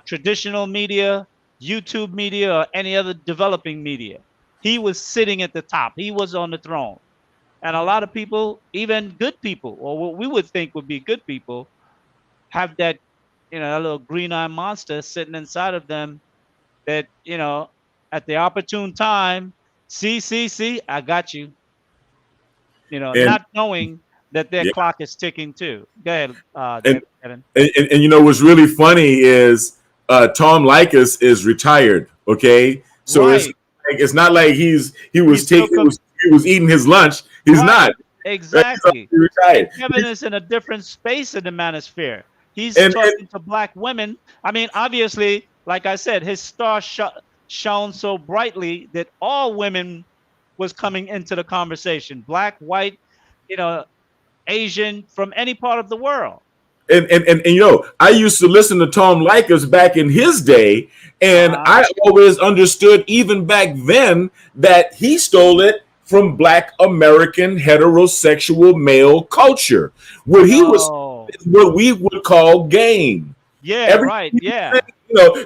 traditional media, YouTube media, or any other developing media. He was sitting at the top. He was on the throne. And a lot of people, even good people, or what we would think would be good people, have that, a little green-eyed monster sitting inside of them that, at the opportune time, see, I got you. And Not knowing that their yeah, clock is ticking too. Go ahead, and Kevin. what's really funny is Tom Likas is retired. Okay, so Right. it's not like he was He's still taking he was eating his lunch. He's right. not. Right? Exactly. He's retired. And Kevin is in a different space in the manosphere. He's And talking to black women. I mean, obviously, like I said, his star shone so brightly that all women was coming into the conversation. Black, white, Asian, from any part of the world. I used to listen to Tom Likas back in his day, and Uh-huh. I always understood even back then that he stole it from Black American heterosexual male culture. What he was No. what we would call game. Yeah, Every right. Yeah.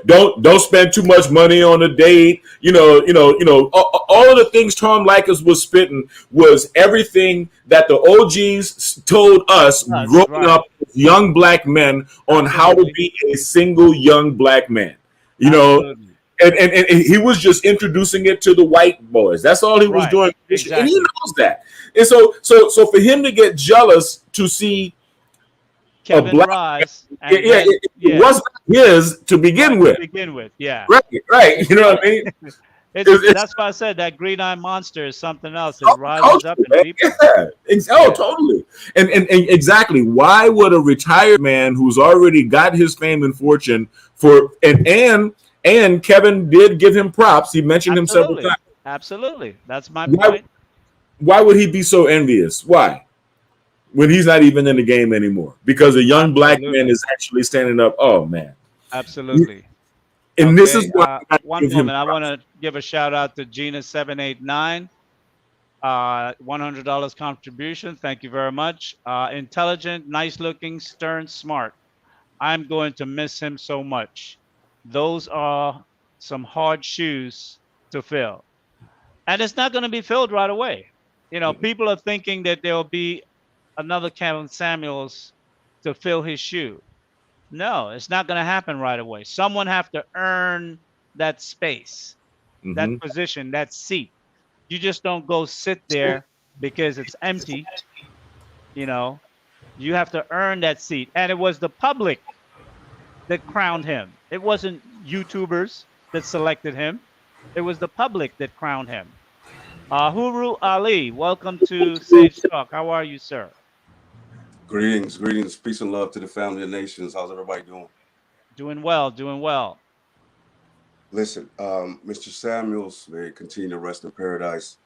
don't spend too much money on a date. All of the things Tom Likas was spitting was everything that the OGs told us That's growing right. up as young black men on how to Absolutely. be a single young black man. You know, Absolutely. and he was just introducing it to the white boys. That's all he was Right. doing, and he Exactly. knows that. And so for him to get jealous to see a Kevin black, rise, and yeah, then it wasn't his to begin right with. to begin with. Yeah. Right. You know what I mean? It's That's why I said that green-eyed monster is something else. It rises culture, up in man. people. Yeah. Yeah. Totally. And exactly. Why would a retired man who's already got his fame and fortune for and Kevin did give him props. He mentioned him several Absolutely. times. Absolutely. That's my Why point. why would he be so envious? Why? When he's not even in the game anymore. Because a young black man Absolutely. is actually standing up. Oh man. Absolutely. And this is Okay. why I One give him moment. I want props. to give a shout out to Gina789. $100 contribution. Thank you very much. Intelligent, nice looking, stern, smart. I'm going to miss him so much. Those are some hard shoes to fill. And it's not going to be filled right away. People are thinking that there'll be another Kevin Samuels to fill his shoe. No, it's not going to happen right away. Someone have to earn that space, that Mhm. position, that seat. You just don't go sit there because it's empty. You know, you have to earn that seat. And it was the public that crowned him. It wasn't YouTubers. that selected him. It was the public that crowned him. Huru Ali, welcome to Sage Talk. How are you, sir? Greetings, greetings, peace and love to the family of nations. How's everybody doing? Doing well, doing well. Listen, Mr. Samuels, may continue to rest in paradise.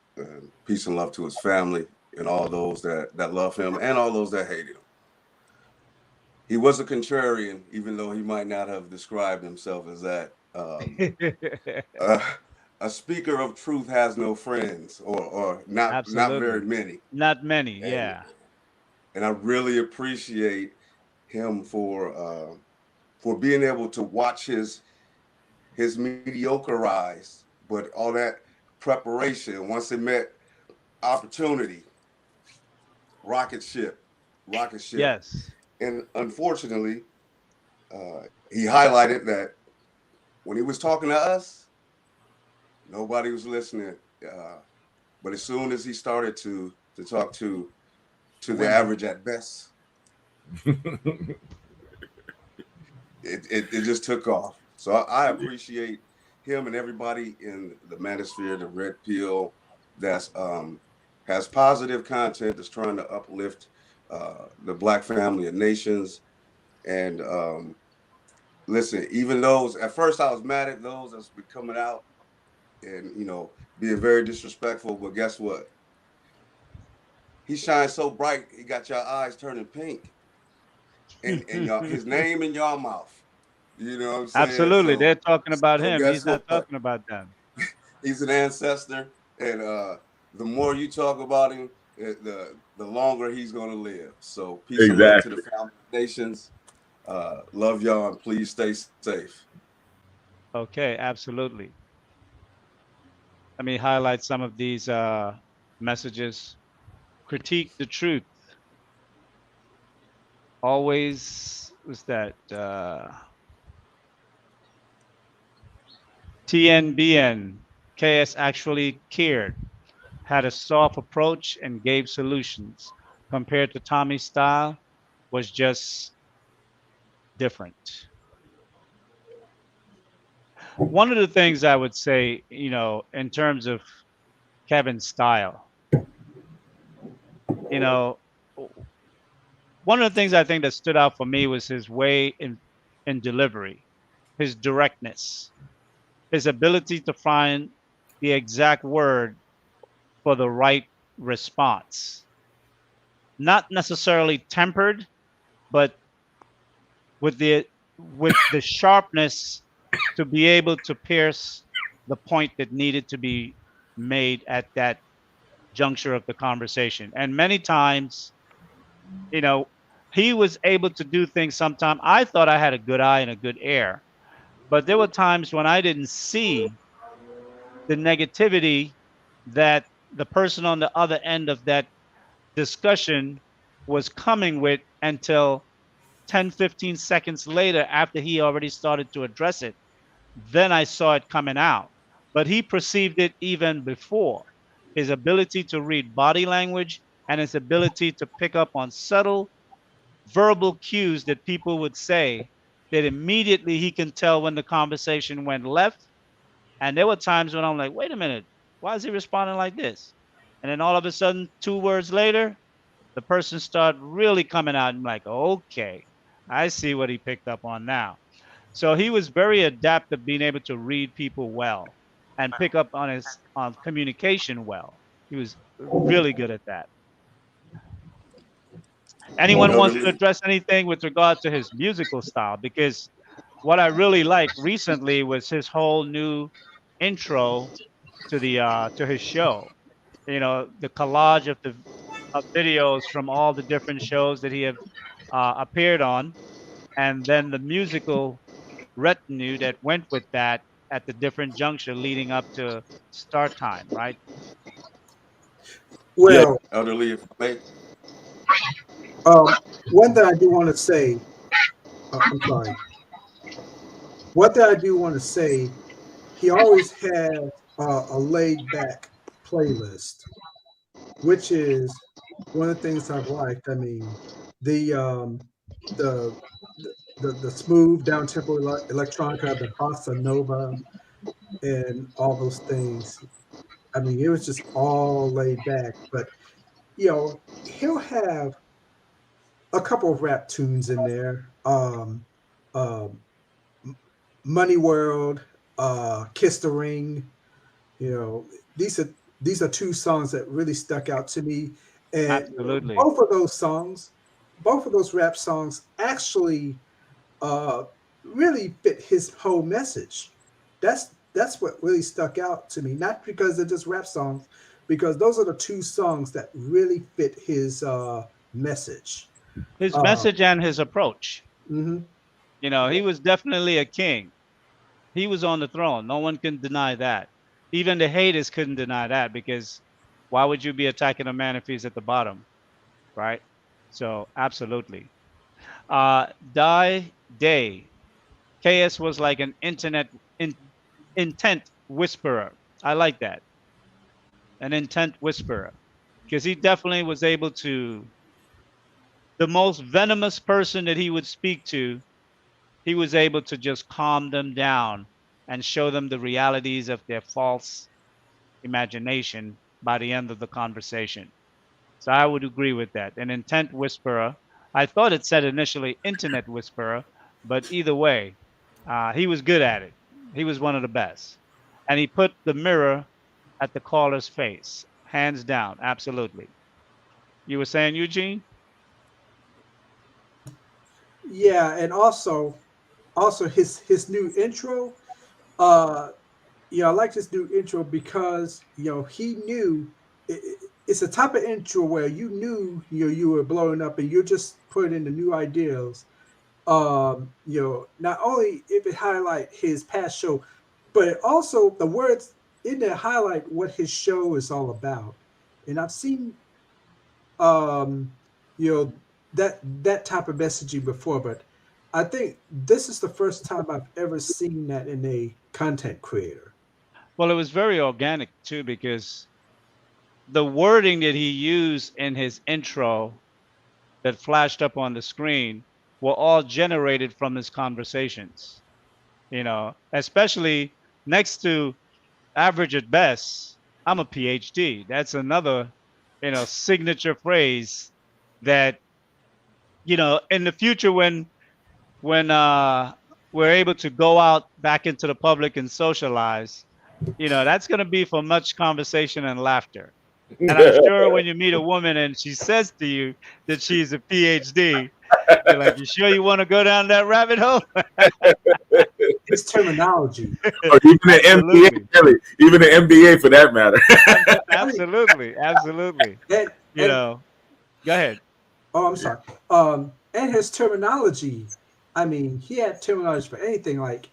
Peace and love to his family and all those that love him and all those that hated him. He was a contrarian, even though he might not have described himself as that. Uh, a speaker of truth has no friends, or not very Absolutely. many, Not many, and yeah. and I really appreciate him for being able to watch his mediocre rise, but all that preparation once it met opportunity, rocket ship, rocket ship, Yes. and unfortunately, he highlighted that when he was talking to us, nobody was listening. Uh, but as soon as he started to talk to the Women. average at best, it just took off. So I appreciate him and everybody in the manosphere, the red pill, that's has positive content that's trying to uplift the black family of nations. And listen, even those at first I was mad at those that's been coming out and being very disrespectful. But guess what? He shines so bright, he got your eyes turning pink, and y'all, his name in your mouth. You know what I'm saying? Absolutely. So They're talking about so him. He's guess not what? talking about them. He's an ancestor, and the more you talk about him, the longer he's gonna live. So peace and love to the Exactly. family nations. Love y'all, and please stay safe. Okay, absolutely. Let me highlight some of these messages. Critique the truth. Always was that TNBN. KS actually cared, had a soft approach, and gave solutions. Compared to Tommy's style, was just different. One of the things I would say, in terms of Kevin's style, you know, one of the things I think that stood out for me was his way in delivery, his directness, his ability to find the exact word for the right response. Not necessarily tempered, but with the sharpness to be able to pierce the point that needed to be made at that juncture of the conversation. And many times, you know, he was able to do things sometimes. I thought I had a good eye and a good ear, but there were times when I didn't see the negativity that the person on the other end of that discussion was coming with until 10, 15 seconds later after he already started to address it. Then I saw it coming out. But he perceived it even before. His ability to read body language and his ability to pick up on subtle verbal cues that people would say, that immediately he can tell when the conversation went left. And there were times when I'm like, wait a minute, why is he responding like this? And then all of a sudden, 2 words later, the person started really coming out and like, okay, I see what he picked up on now. So he was very adept at being able to read people well and pick up on his on communication well. He was really good at that. Anyone wants to Elderly, address anything with regard to his musical style? Because what I really liked recently was his whole new intro to his show. The collage of videos from all the different shows that he have appeared on, and then the musical retinue that went with that at the different juncture leading up to start time, right? yeah, Well, elderly, if I may. um, one thing I do want to say, I'm sorry. One thing I do want to say, he always has a laid back playlist, which is one of the things I've liked. I mean, the the the smooth down tempo electronica, the bossa nova, and all those things. I mean, it was just all laid back. But you know, he'll have a couple of rap tunes in there. Um, Money World, Kiss the Ring. You know, these are these are two songs that really stuck out to me, and Absolutely. both of those rap songs actually uh, really fit his whole message. That's what really stuck out to me. Not because they're just rap songs, because those are the two songs that really fit his message. His Uh, message and his approach. mhm. He was definitely a king. He was on the throne. No one can deny that. Even the haters couldn't deny that because why would you be attacking a man if he's at the bottom, right? So absolutely. Die Day. KS was like an intent whisperer. I like that. An intent whisperer. Because he definitely was able to, the most venomous person that he would speak to, he was able to just calm them down and show them the realities of their false imagination by the end of the conversation. So I would agree with that. An intent whisperer. I thought it said initially internet whisperer, but either way, he was good at it. He was one of the best. And he put the mirror at the caller's face, hands down. Absolutely. You were saying, Eugene? Yeah, and also his new intro. Uh, I like this new intro because he knew it's a type of intro where you knew you were blowing up and you're just putting in the new ideas. Not only if it highlight his past show, but it also the words in there highlight what his show is all about. And I've seen um you know that type of messaging before, but I think this is the first time I've ever seen that in a content creator. Well, it was very organic too because the wording that he used in his intro that flashed up on the screen were all generated from his conversations, especially next to average at best. I'm a PhD. That's another, signature phrase that, in the future when we're able to go out back into the public and socialize, that's going to be for much conversation and laughter. And I'm sure when you meet a woman and she says to you that she's a PhD, you're like, you sure you want to go down that rabbit hole? His terminology. Or even the MBA, Absolutely. really, even the MBA for that matter. I mean, Absolutely. Absolutely. and, You and know, go ahead. oh, I'm sorry. And his terminology. I mean, he had terminology for anything. Like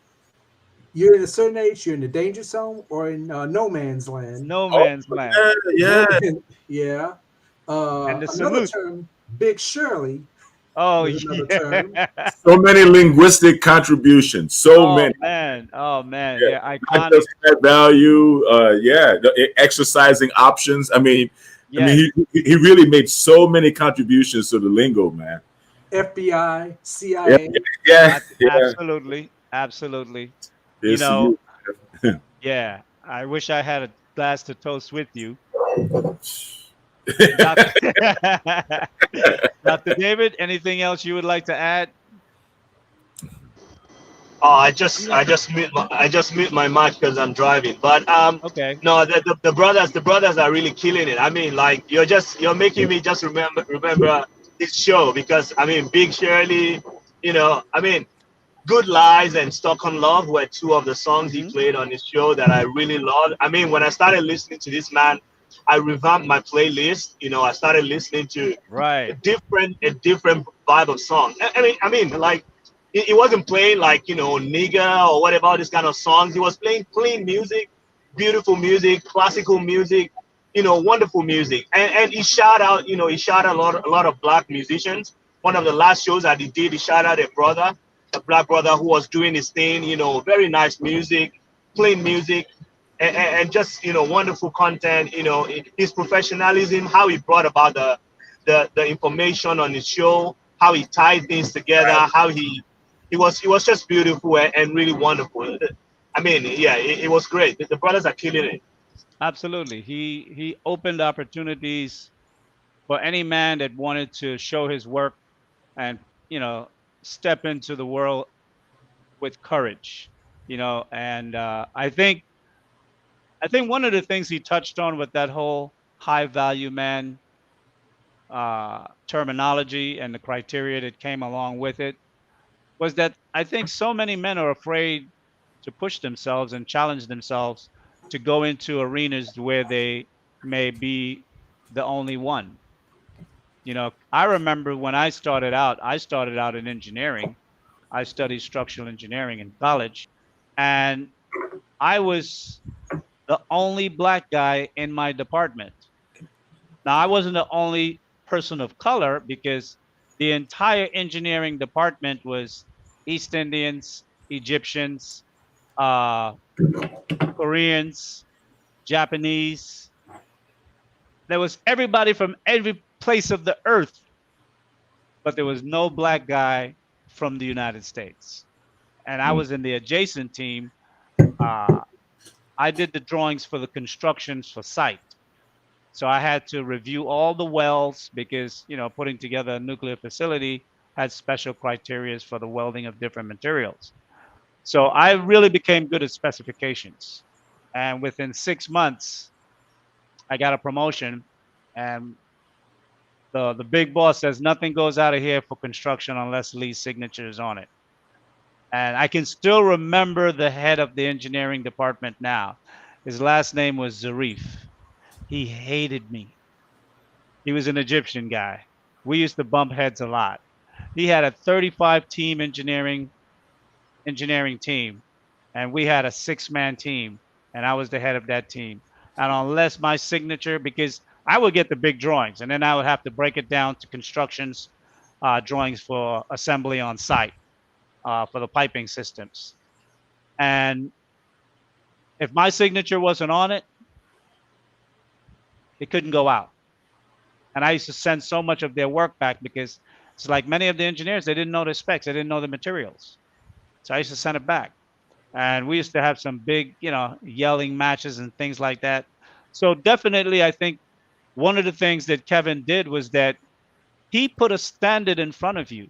you're in a certain age, you're in the danger zone, or in no man's land. No Oh, man's land. No yeah, man, yeah. And the Another salute. term, Big Shirley, Oh, was another term. yeah. so many linguistic contributions, so Oh, many. man. Oh, man. Yeah, Yeah. not Iconic. just that value. Yeah, exercising options. Yes. He really made so many contributions to the lingo, man. FBI, Yeah, CIA. yeah, yeah. Absolutely. Absolutely. You Here's to know, you. yeah. I wish I had a glass to toast with you. Dr. Dr. David, anything else you would like to add? Oh, I just mute my mic because I'm driving. But Okay. no, the brothers are really killing it. I mean, like you're making me just remember this show because I mean, Big Shirley, I mean, Good Lies and Stockholm Love were two of the songs he Hmm. played on his show that I really loved. I mean, when I started listening to this man, I revamped my playlist. I started listening to a Right. different vibe of song. I mean, like he wasn't playing like nigga or whatever all this kind of songs. He was playing clean music, beautiful music, classical music, wonderful music. And he shot out a lot of black musicians. One of the last shows that he did, he shot out a black brother who was doing his thing. Very nice music, clean music. And just wonderful content. His professionalism, how he brought about the information on his show, how he tied things together, how he was just beautiful and really wonderful. I mean, yeah, it was great. The brothers are killing it. Absolutely. He opened opportunities for any man that wanted to show his work and, you know, step into the world with courage, you know, and I think one of the things he touched on with that whole high value man terminology and the criteria that came along with it was that I think so many men are afraid to push themselves and challenge themselves to go into arenas where they may be the only one. You know, I remember when I started out in engineering. I studied structural engineering in college, and I was the only black guy in my department. Now, I wasn't the only person of color because the entire engineering department was East Indians, Egyptians, uh, Koreans, Japanese. There was everybody from every place of the earth, but there was no black guy from the United States. And I was in the adjacent team. Uh, I did the drawings for the constructions for site. So I had to review all the wells because, you know, putting together a nuclear facility had special criteria for the welding of different materials. So I really became good at specifications. And within 6 months, I got a promotion. And the big boss says nothing goes out of here for construction unless Lee's signature is on it. And I can still remember the head of the engineering department now. His last name was Zarif. He hated me. He was an Egyptian guy. We used to bump heads a lot. He had a 35 team engineering team, and we had a 6-man team, and I was the head of that team. And unless my signature, because I would get the big drawings, and then I would have to break it down to constructions drawings for assembly on site for the piping systems. And if my signature wasn't on it, it couldn't go out. And I used to send so much of their work back because it's like many of the engineers, they didn't know the specs, they didn't know the materials. So I used to send it back. And we used to have some big, you know, yelling matches and things like that. So definitely, I think one of the things that Kevin did was that he put a standard in front of you.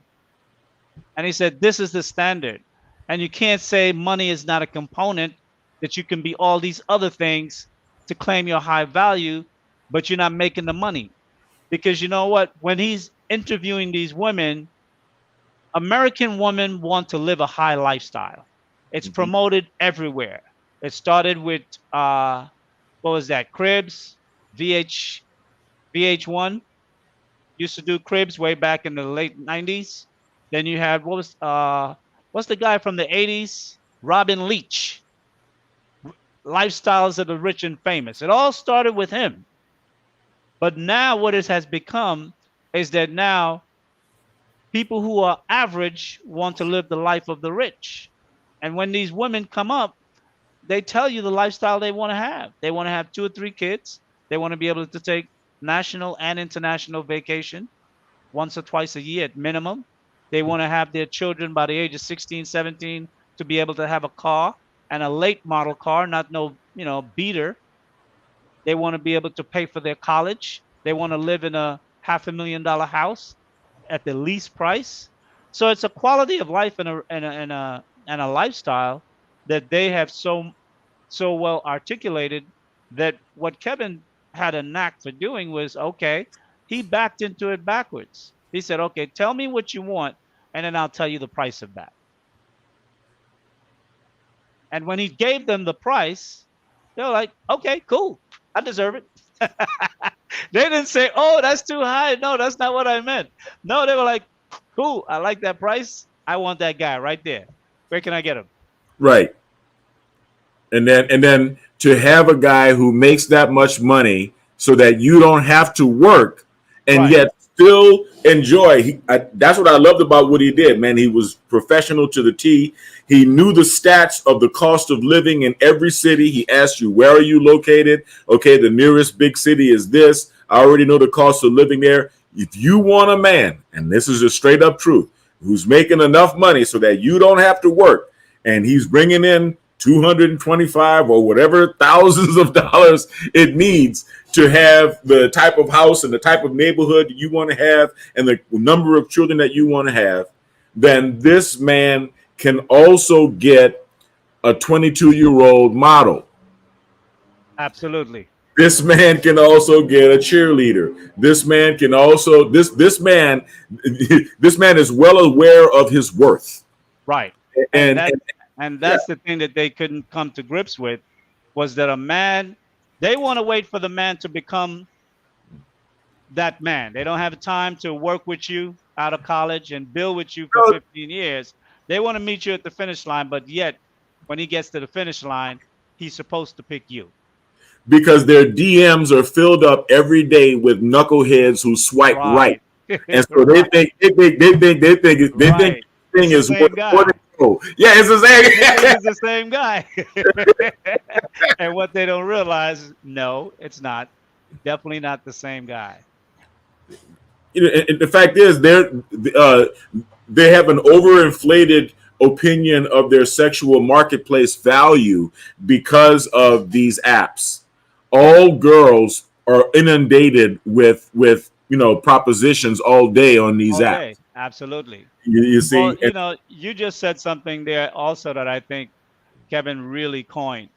And he said, this is the standard. And you can't say money is not a component, that you can be all these other things to claim your high value, but you're not making the money. Because you know what? When he's interviewing these women, American women want to live a high lifestyle. It's promoted everywhere. It started with what was that? Cribs, VH1 used to do Cribs way back in the late 90s. Then you had what's the guy from the 80s? Robin Leach. Lifestyles of the rich and famous. It all started with him. But now what it has become is that now people who are average want to live the life of the rich. And when these women come up, they tell you the lifestyle they want to have. They want to have 2 or 3 kids. They want to be able to take national and international vacation once or twice a year at minimum. They want to have their children by the age of 16, 17 to be able to have a car and a late model car, not no, you know, beater. They want to be able to pay for their college. They want to live in a $500,000 house at the least price. So it's a quality of life and a lifestyle that they have so well articulated that what Kevin had a knack for doing was, okay, he backed into it backwards. He said, okay, tell me what you want, and then I'll tell you the price of that. And when he gave them the price, they were like, okay, cool. I deserve it. They didn't say, oh, that's too high. No, that's not what I meant. No, they were like, cool. I like that price. I want that guy right there. Where can I get him? Right. And then to have a guy who makes that much money so that you don't have to work and Right. yet still enjoy. That's what I loved about what he did, man. He was professional to the T. He knew the stats of the cost of living in every city. He asked you, where are you located? Okay, the nearest big city is this. I already know the cost of living there. If you want a man, and this is a straight up truth, who's making enough money so that you don't have to work, and he's bringing in $225 or whatever thousands of dollars it needs to have the type of house and the type of neighborhood that you want to have and the number of children that you want to have, then this man can also get a 22-year-old model. Absolutely. This man can also get a cheerleader. This man can also this man is well aware of his worth. Right. And, And that's the thing that they couldn't come to grips with, was that a man, they want to wait for the man to become that man. They don't have time to work with you out of college and build with you for 15 years. They want to meet you at the finish line, but yet when he gets to the finish line, he's supposed to pick you. Because their DMs are filled up every day with knuckleheads who swipe right. And so they think thing is what yeah, it's the same. It's the same guy. And what they don't realize, no, it's not. Definitely not the same guy. And the fact is, they have an overinflated opinion of their sexual marketplace value because of these apps. All girls are inundated with propositions all day on these apps. Absolutely. You see, well, you just said something there also that I think Kevin really coined: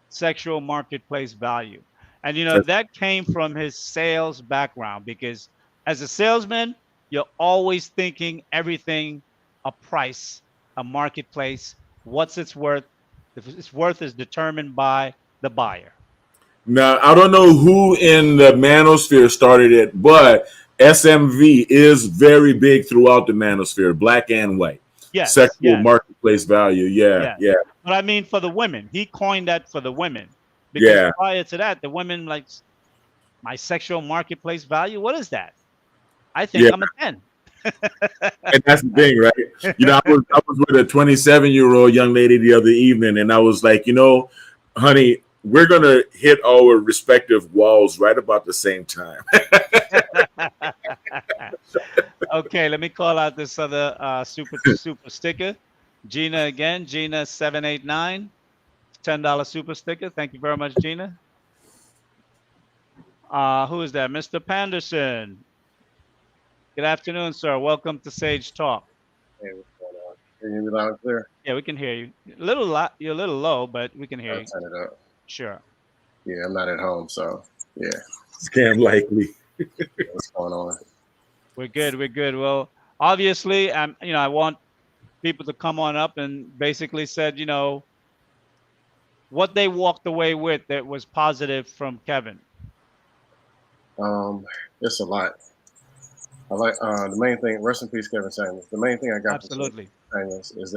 sexual marketplace value. And that came from his sales background, because as a salesman, you're always thinking everything a price, a marketplace, what's its worth. Its worth is determined by the buyer. Now, I don't know who in the manosphere started it, but SMV is very big throughout the manosphere, black and white. Yes, sexual marketplace value. Yeah. But I mean, for the women, he coined that for the women. Because prior to that, the women like, my sexual marketplace value. What is that? I think I'm a 10. And that's the thing, right? I was with a 27-year-old young lady the other evening, and I was like, honey, we're going to hit our respective walls right about the same time. Okay, let me call out this other super sticker. Gina again. Gina 789. $10 super sticker. Thank you very much, Gina. Who is that? Mr. Panderson. Good afternoon, sir. Welcome to Sage Talk. Hey, what's going on? Can you hear me loud and clear? Yeah, we can hear you. You're a little low, but we can hear you. Turn it up. Sure. Yeah, I'm not at home, so yeah. Scam likely. What's going on? We're good. We're good. Well, obviously, I want people to come on up and basically said, what they walked away with that was positive from Kevin. It's a lot. I like the main thing. Rest in peace, Kevin Samuels. The main thing I got from Kevin Samuels is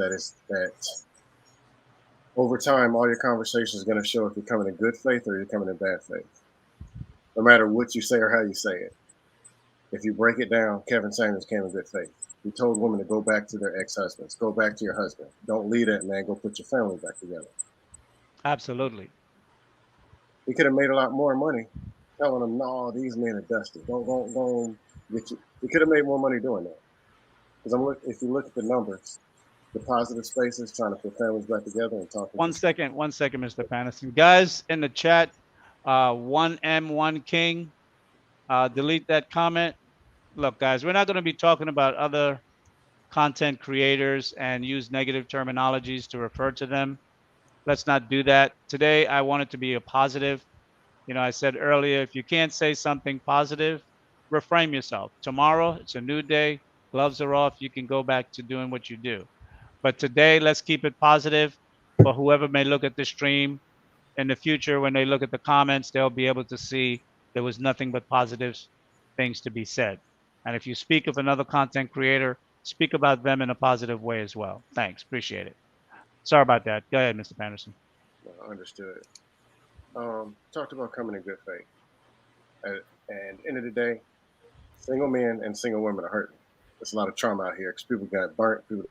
that over time, all your conversations is going to show if you're coming in good faith or you're coming in bad faith. No matter what you say or how you say it. If you break it down, Kevin Samuels came in good faith. He told women to go back to their ex-husbands. Go back to your husband. Don't leave that man. Go put your family back together. Absolutely. He could have made a lot more money telling them, no, these men are dusty. Don't get you. He could have made more money doing that. Because if you look at the numbers, the positive spaces, trying to put families back together and talk. One second, Mr. Patterson. Guys in the chat, 1M1 King, delete that comment. Look, guys, we're not going to be talking about other content creators and use negative terminologies to refer to them. Let's not do that. Today, I want it to be a positive. I said earlier, if you can't say something positive, reframe yourself. Tomorrow, it's a new day. Gloves are off. You can go back to doing what you do. But today, let's keep it positive for whoever may look at the stream. In the future, when they look at the comments, they'll be able to see there was nothing but positive things to be said. And if you speak of another content creator, speak about them in a positive way as well. Thanks. Appreciate it. Sorry about that. Go ahead, Mr. Patterson. Understood. Talked about coming in good faith. And end of the day, single men and single women are hurting. There's a lot of trauma out here because people got burnt. And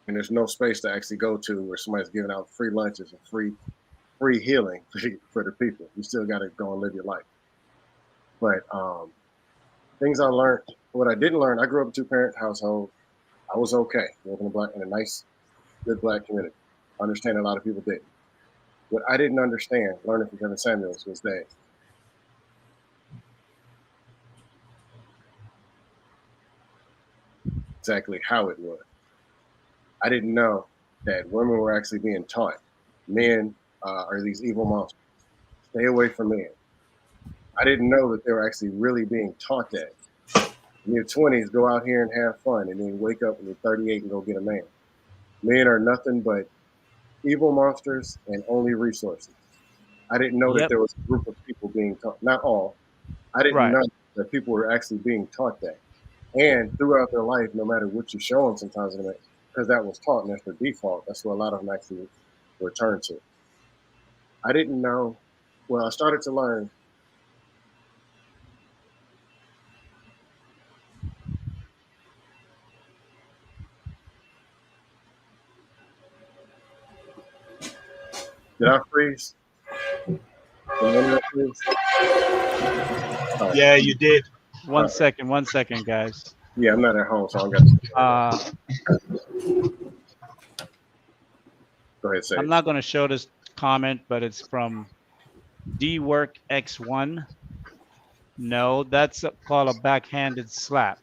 there's no space to actually go to where somebody's giving out free lunches and free healing for the people. You still got to go and live your life. But things I learned, what I didn't learn, I grew up in a two-parent household. I was okay living in a nice good black community. I understand a lot of people didn't. What I didn't understand learning from Kevin Samuels was that exactly how it was. I didn't know that women were actually being taught men are these evil monsters. Stay away from men. I didn't know that they were actually really being taught that. In your 20s, go out here and have fun, and then wake up when you're 38 and go get a man. Men are nothing but evil monsters and only resources. I didn't know that Yep. there was a group of people being taught, not all. I didn't Right. know that people were actually being taught that. And throughout their life, no matter what you show them sometimes, because that was taught and that's their default, that's what a lot of them actually return to. I didn't know, well, I started to learn. Did I freeze? Did the internet freeze? Oh, Yeah, you did. One second, guys. yeah, I'm not at home, so I got to. Go ahead, I'm Sage. not going to show this comment, but it's from DWorkX1. No, that's called a backhanded slap,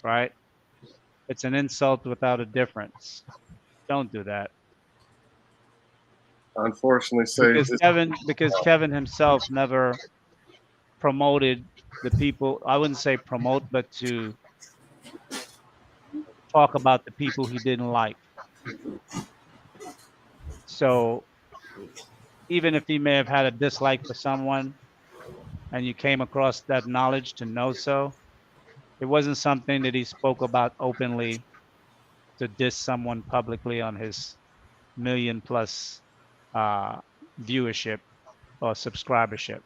right? It's an insult without a difference. Don't do that. Unfortunately, Sage. Because Kevin himself never promoted the people. I wouldn't say promote, but to talk about the people he didn't like. So even if he may have had a dislike for someone and you came across that knowledge to know so, it wasn't something that he spoke about openly to diss someone publicly on his million plus uh, viewership or subscribership.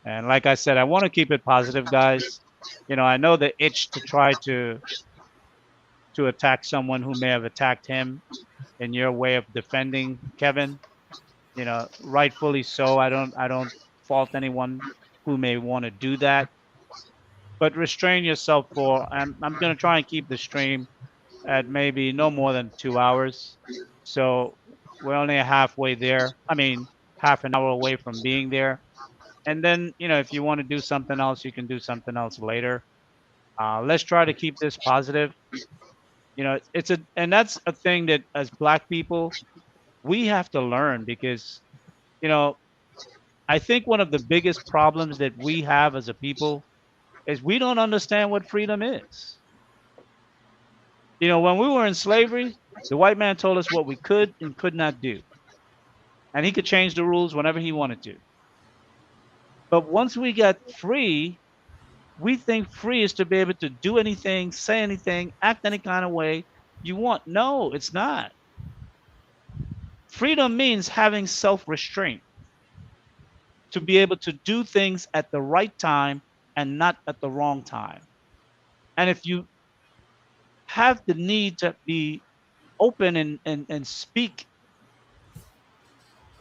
And like I said, I want to keep it positive, guys. You know, I know the itch to try to attack someone who may have attacked him in your way of defending Kevin. You know, rightfully so. I don't fault anyone who may want to do that, but restrain yourself for. I'm going to try and keep the stream at maybe no more than 2 hours. So we're only halfway there. I mean, half an hour away from being there. And then, you know, if you want to do something else, you can do something else later. Let's try to keep this positive. You know, and that's a thing that as Black people, we have to learn because, you know, I think one of the biggest problems that we have as a people is we don't understand what freedom is. You know, when we were in slavery, the white man told us what we could and could not do, and he could change the rules whenever he wanted to. But once we got free, we think free is to be able to do anything, say anything, act any kind of way you want. No, it's not. Freedom means having self restraint to be able to do things at the right time and not at the wrong time. And if you have the need to be open and speak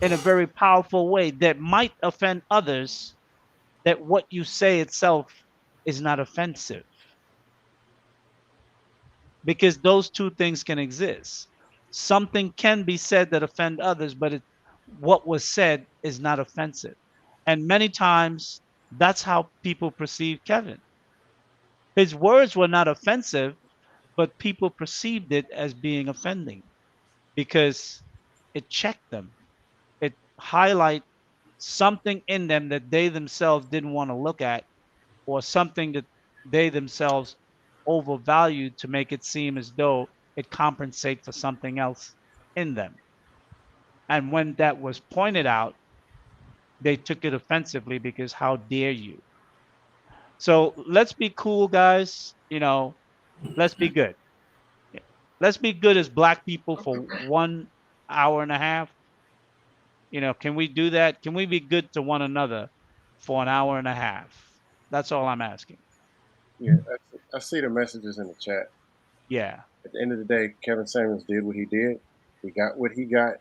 in a very powerful way that might offend others, that what you say itself is not offensive. Because those two things can exist. Something can be said that offend others, but what was said is not offensive. And many times that's how people perceive Kevin. His words were not offensive, but people perceived it as being offending because it checked them. It highlight something in them that they themselves didn't want to look at, or something that they themselves overvalued to make it seem as though it compensates for something else in them. And when that was pointed out, they took it offensively because how dare you? So let's be cool, guys. You know, let's be good. Let's be good as Black people for 1 hour and a half. You know, can we do that? Can we be good to one another for an hour and a half? That's all I'm asking. Yeah, I see the messages in the chat. Yeah. At the end of the day, Kevin Samuels did what he did. He got what he got,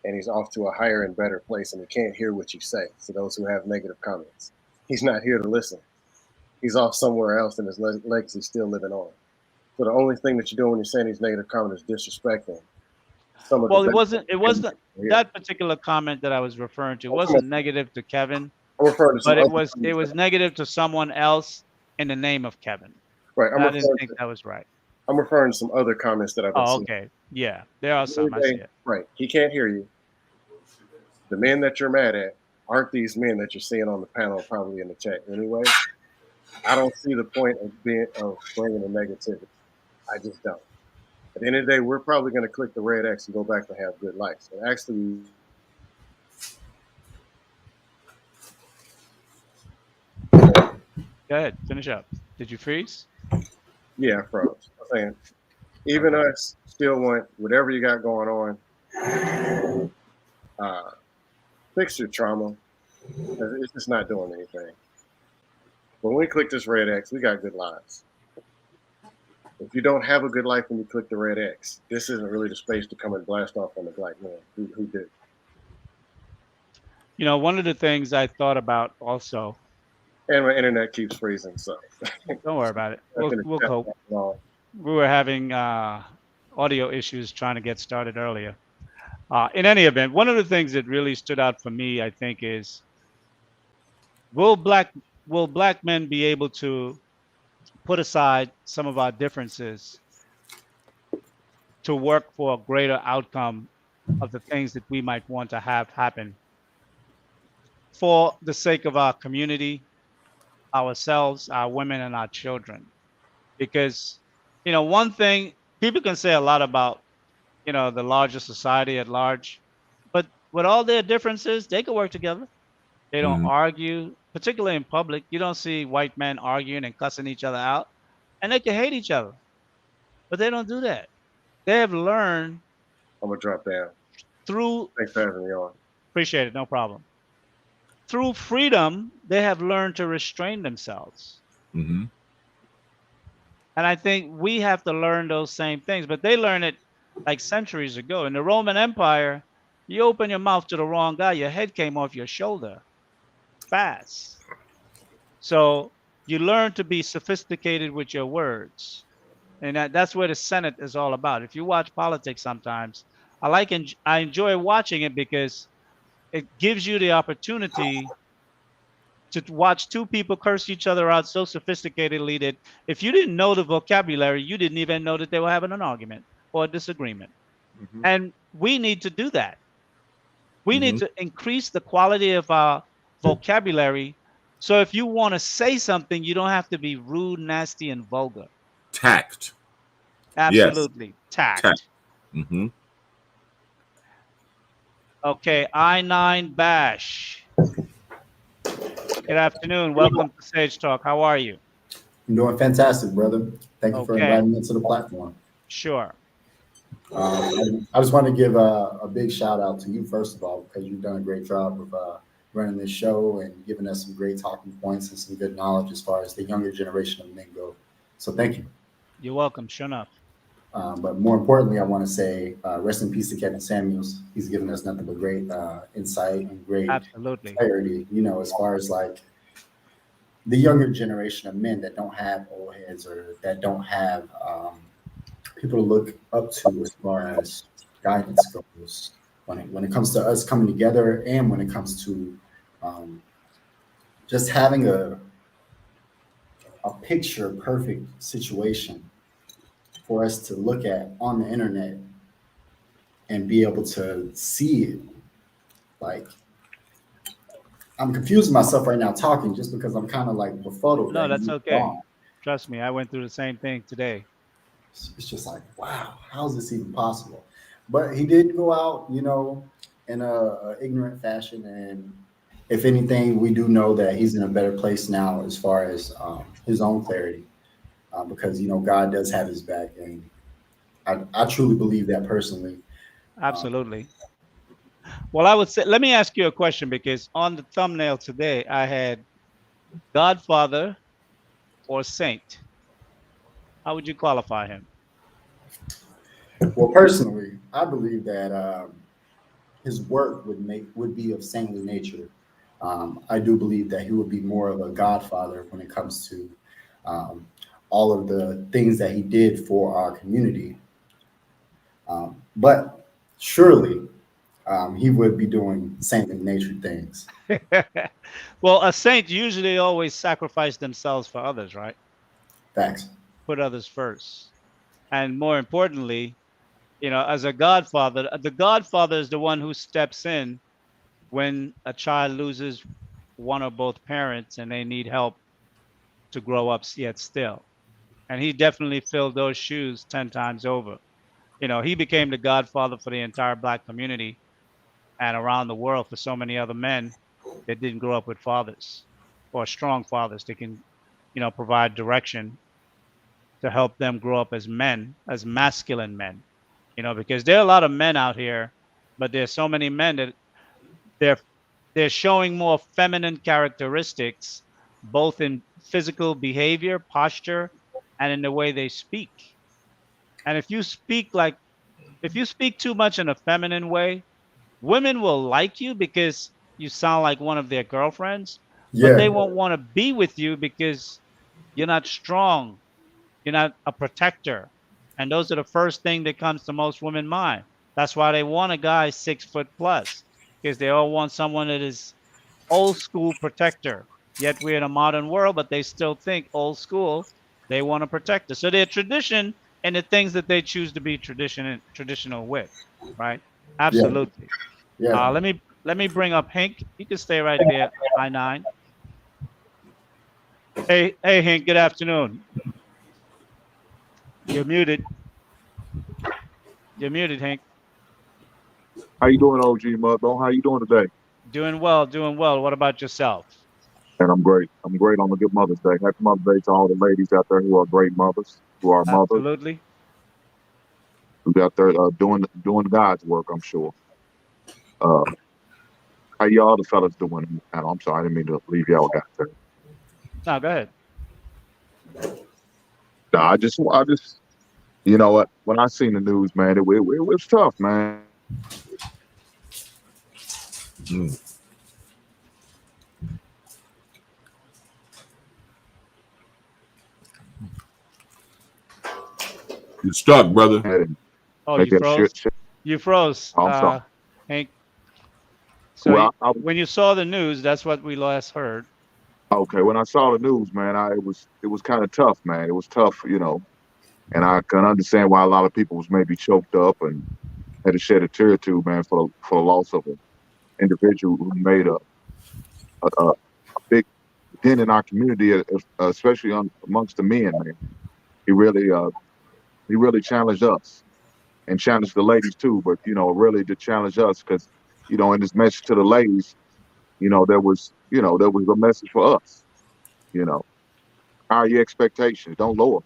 and he's off to a higher and better place. And he can't hear what you say. To those who have negative comments, he's not here to listen. He's off somewhere else, and his legacy's still living on. So the only thing that you're doing when you're saying these negative comments is disrespecting some of Well, the it wasn't that particular comment that I was referring to. It wasn't negative to Kevin, I'm referring to some but other it was negative to someone else in the name of Kevin. right. And I didn't think that was right. I'm referring to some other comments that I've been Oh, seeing. okay. Yeah, there are some. I see it. Right. He can't hear you. The men that you're mad at aren't these men that you're seeing on the panel, probably in the chat anyway. I don't see the point of bringing the negativity. I just don't. At the end of the day, we're probably going to click the red X and go back to have good lives. And actually, Go ahead, finish up. Did you freeze? yeah, froze. I'm saying, even us still want whatever you got going on. Fix your trauma. It's just not doing anything. When we click this red X, we got good lives. If you don't have a good life when you click the red X, this isn't really the space to come and blast off on the black man who did. You know, one of the things I thought about also. And my internet keeps freezing, so don't worry about it. We'll cope. We were having audio issues trying to get started earlier. In any event, one of the things that really stood out for me, I think, is will black men be able to put aside some of our differences to work for a greater outcome of the things that we might want to have happen for the sake of our community, ourselves, our women, and our children? Because, you know, one thing, people can say a lot about, you know, the larger society at large, but with all their differences, they can work together. They don't argue, particularly in public. You don't see white men arguing and cussing each other out, and they can hate each other, but they don't do that. They have learned. I'm gonna drop down. Through. Thanks for having me on. Appreciate it. No problem. Through freedom, they have learned to restrain themselves. Mm-hmm. And I think we have to learn those same things, but they learned it like centuries ago. In the Roman Empire, you open your mouth to the wrong guy, your head came off your shoulder fast. So you learn to be sophisticated with your words. And that's where the Senate is all about. If you watch politics sometimes, I enjoy watching it because it gives you the opportunity to watch two people curse each other out so sophisticatedly that if you didn't know the vocabulary, you didn't even know that they were having an argument or a disagreement. And we need to do that. We need to increase the quality of our vocabulary. So if you want to say something, you don't have to be rude, nasty, and vulgar. Tact. Absolutely. Yes. Tact. Mm-hmm. Okay, I9 Bash. Good afternoon. Welcome to Sage Talk. How are you? I'm doing fantastic, brother. Thank you for inviting me to the platform. Sure. I just want to give a big shout out to you, first of all, because you've done a great job of running this show and giving us some great talking points and some good knowledge as far as the younger generation of men go. So thank you. You're welcome. Sure enough. But more importantly, I want to say rest in peace to Kevin Samuels. He's given us nothing but great insight and great clarity, you know, as far as like the younger generation of men that don't have old heads or that don't have people to look up to as far as guidance goes. When it comes to us coming together and when it comes to just having a picture perfect situation for us to look at on the internet and be able to see it. Like, I'm confusing myself right now talking just because I'm kind of like befuddled. No, that's okay. Trust me, I went through the same thing today. It's just like, wow, how is this even possible? But he did go out, you know, in a ignorant fashion. And if anything, we do know that he's in a better place now as far as his own clarity. Because, you know, God does have his back. And I truly believe that personally. Absolutely. Well, I would say, let me ask you a question, because on the thumbnail today, I had Godfather or Saint. How would you qualify him? Well, personally, I believe that his work would be of saintly nature. I do believe that he would be more of a godfather when it comes to all of the things that he did for our community. But surely he would be doing saint in nature things. Well, a saint usually always sacrifice themselves for others, right? Facts. Put others first. And more importantly, as a godfather, the godfather is the one who steps in when a child loses one or both parents and they need help to grow up yet still. And he definitely filled those shoes 10 times over. He became the godfather for the entire black community and around the world for so many other men that didn't grow up with fathers or strong fathers that can, provide direction to help them grow up as men, as masculine men. Because there are a lot of men out here, but there's so many men that they're they're showing more feminine characteristics, both in physical behavior, posture, and in the way they speak. And if you speak too much in a feminine way, women will like you because you sound like one of their girlfriends, but Yeah, they won't want to be with you because you're not strong. You're not a protector. And those are the first thing that comes to most women mind. That's why they want a guy 6 foot plus, because they all want someone that is old school protector. Yet we're in a modern world, but they still think old school. They want a protector. So their tradition and the things that they choose to be traditional with, right? yeah, Absolutely. yeah. Let me bring up Hank. You can stay right there. I9. Hey Hank. Good afternoon. You're muted. You're muted, Hank. How you doing, OG Mudbone? How you doing today? Doing well. Doing well. What about yourself? And I'm great. I'm great on a good Mother's Day. Happy Mother's Day to all the ladies out there who are great mothers, who are mothers, Absolutely. who's out there doing God's work. I'm sure. Uh, how y'all the fellas doing? And I'm sorry, I didn't mean to leave y'all got there. No, go ahead. Nah, I just, you know what? When I seen the news, man, it was tough, man. Mm. You stuck, brother. Oh, Make you that shit. froze. You froze, I'm sorry. Hank. So Well, when you saw the news, that's what we last heard. okay. When I saw the news, man, it was kind of tough, man. It was tough, and I can understand why a lot of people was maybe choked up and had to shed a tear or two, man, for the loss of an individual who made a big dent in our community, especially amongst the men, man. He really he really challenged us and challenged the ladies too, but really to challenge us because in this message to the ladies, there was a message for us, you know, higher your expectations, don't lower,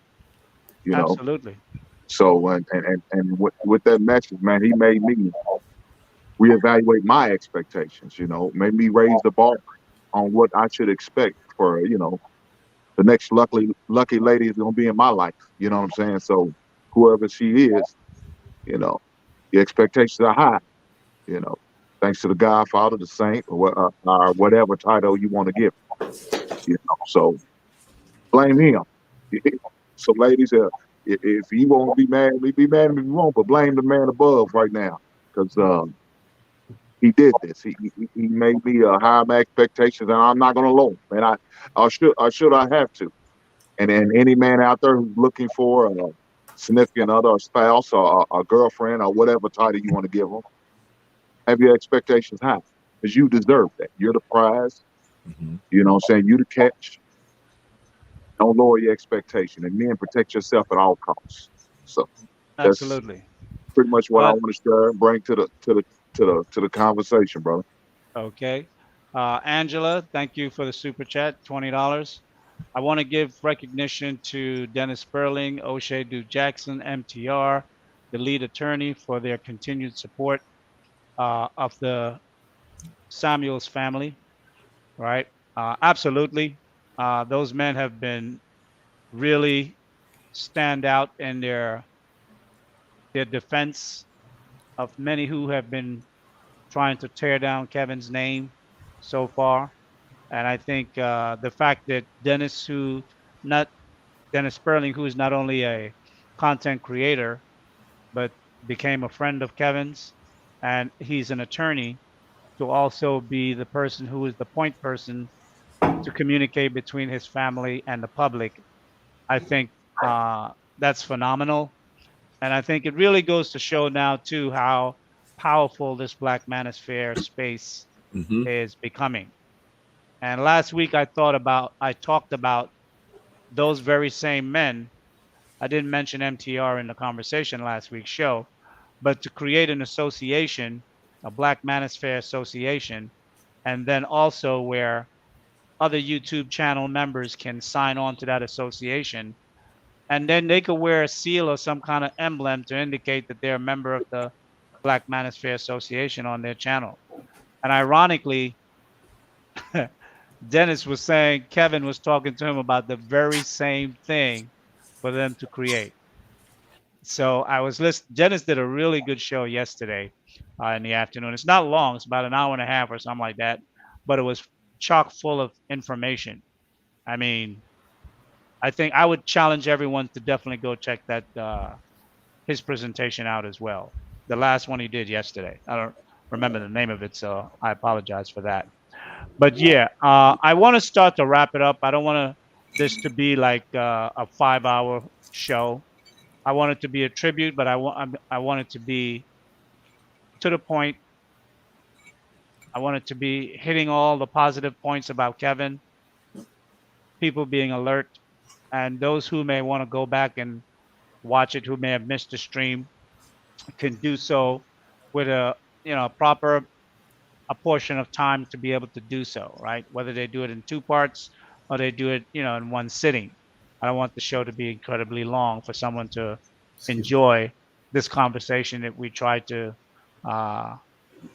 you know. Absolutely. So and with that message, man, he made me reevaluate my expectations, made me raise the bar on what I should expect for, the next lucky lady is gonna be in my life. You know what I'm saying? So whoever she is, you know, the expectations are high, you know. Thanks to the Godfather, the Saint, or whatever title you want to give. So blame him. So ladies, if you won't be mad at me, be mad at me if you won't, but blame the man above right now. Because he did this. He made me high my expectations, and I'm not gonna lower them. And I have to. And then any man out there who's looking for a significant other, a spouse, or a girlfriend, or whatever title you want to give them, have your expectations high because you deserve that. You're the prize. Mm-hmm. You know what I'm saying? You the catch. Don't lower your expectation, and men protect yourself at all costs. So that's Absolutely. pretty much what I Uh, want to share and bring to the conversation, brother. okay. Angela, thank you for the super chat, $20. I want to give recognition to Dennis Sperling, O'Shea Duke Jackson, MTR, the lead attorney for their continued support of the Samuels family, right? Absolutely. Those men have been really stand out in their defense of many who have been trying to tear down Kevin's name so far. And I think the fact that not Dennis Sperling, who is not only a content creator but became a friend of Kevin's, and he's an attorney, to also be the person who is the point person to communicate between his family and the public. I think that's phenomenal. And I think it really goes to show now, too, how powerful this Black Manosphere space Mm-hmm. is becoming. And last week I talked about those very same men. I didn't mention MTR in the conversation last week's show, but to create an association, a Black Manosphere Association, and then also where other YouTube channel members can sign on to that association, and then they could wear a seal or some kind of emblem to indicate that they're a member of the Black Manosphere Association on their channel. And ironically, Dennis was saying Kevin was talking to him about the very same thing for them to create. So I was listening. Dennis did a really good show yesterday in the afternoon. It's not long; it's about an hour and a half or something like that. But it was chock full of information. I mean, I think I would challenge everyone to definitely go check that his presentation out as well. The last one he did yesterday. I don't remember the name of it, so I apologize for that. But yeah, I want to start to wrap it up. I don't want this to be like a 5 hour show. I want it to be a tribute, but I want it to be to the point. I want it to be hitting all the positive points about Kevin, people being alert, and those who may want to go back and watch it, who may have missed the stream, can do so with a proper a portion of time to be able to do so, right? Whether they do it in two parts or they do it, in one sitting. I don't want the show to be incredibly long for someone to enjoy this conversation that we try to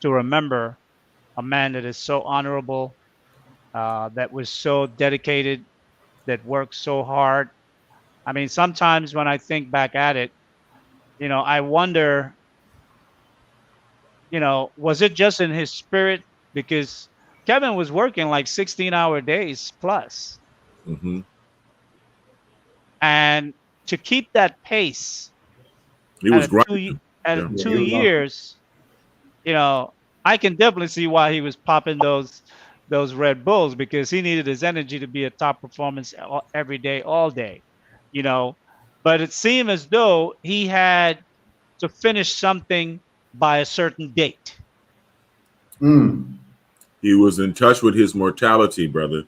remember a man that is so honorable, that was so dedicated, that worked so hard. I mean, sometimes when I think back at it, I wonder, was it just in his spirit? Because Kevin was working like 16-hour days plus. Mm-hmm. And to keep that pace He was grinding. At 2 years, I can definitely see why he was popping those Red Bulls, because he needed his energy to be a top performance every day, all day, But it seemed as though he had to finish something by a certain date. He was in touch with his mortality, brother.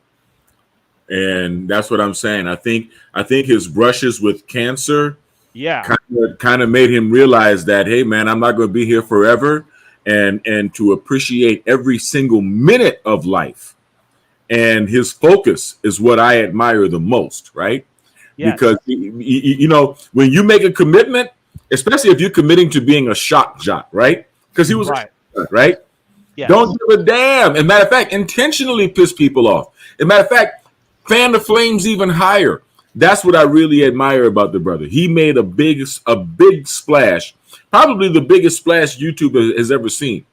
And that's what I'm saying. I think his brushes with cancer kind of made him realize that, hey man, I'm not going to be here forever, and to appreciate every single minute of life. And his focus is what I admire the most, right? Yes. Because when you make a commitment, especially if you're committing to being a shock jock, right? Because he was right? Yes. Don't give a damn. As a matter of fact, intentionally piss people off. As a matter of fact, fan the flames even higher. That's what I really admire about the brother. He made a big splash, probably the biggest splash YouTube has ever seen.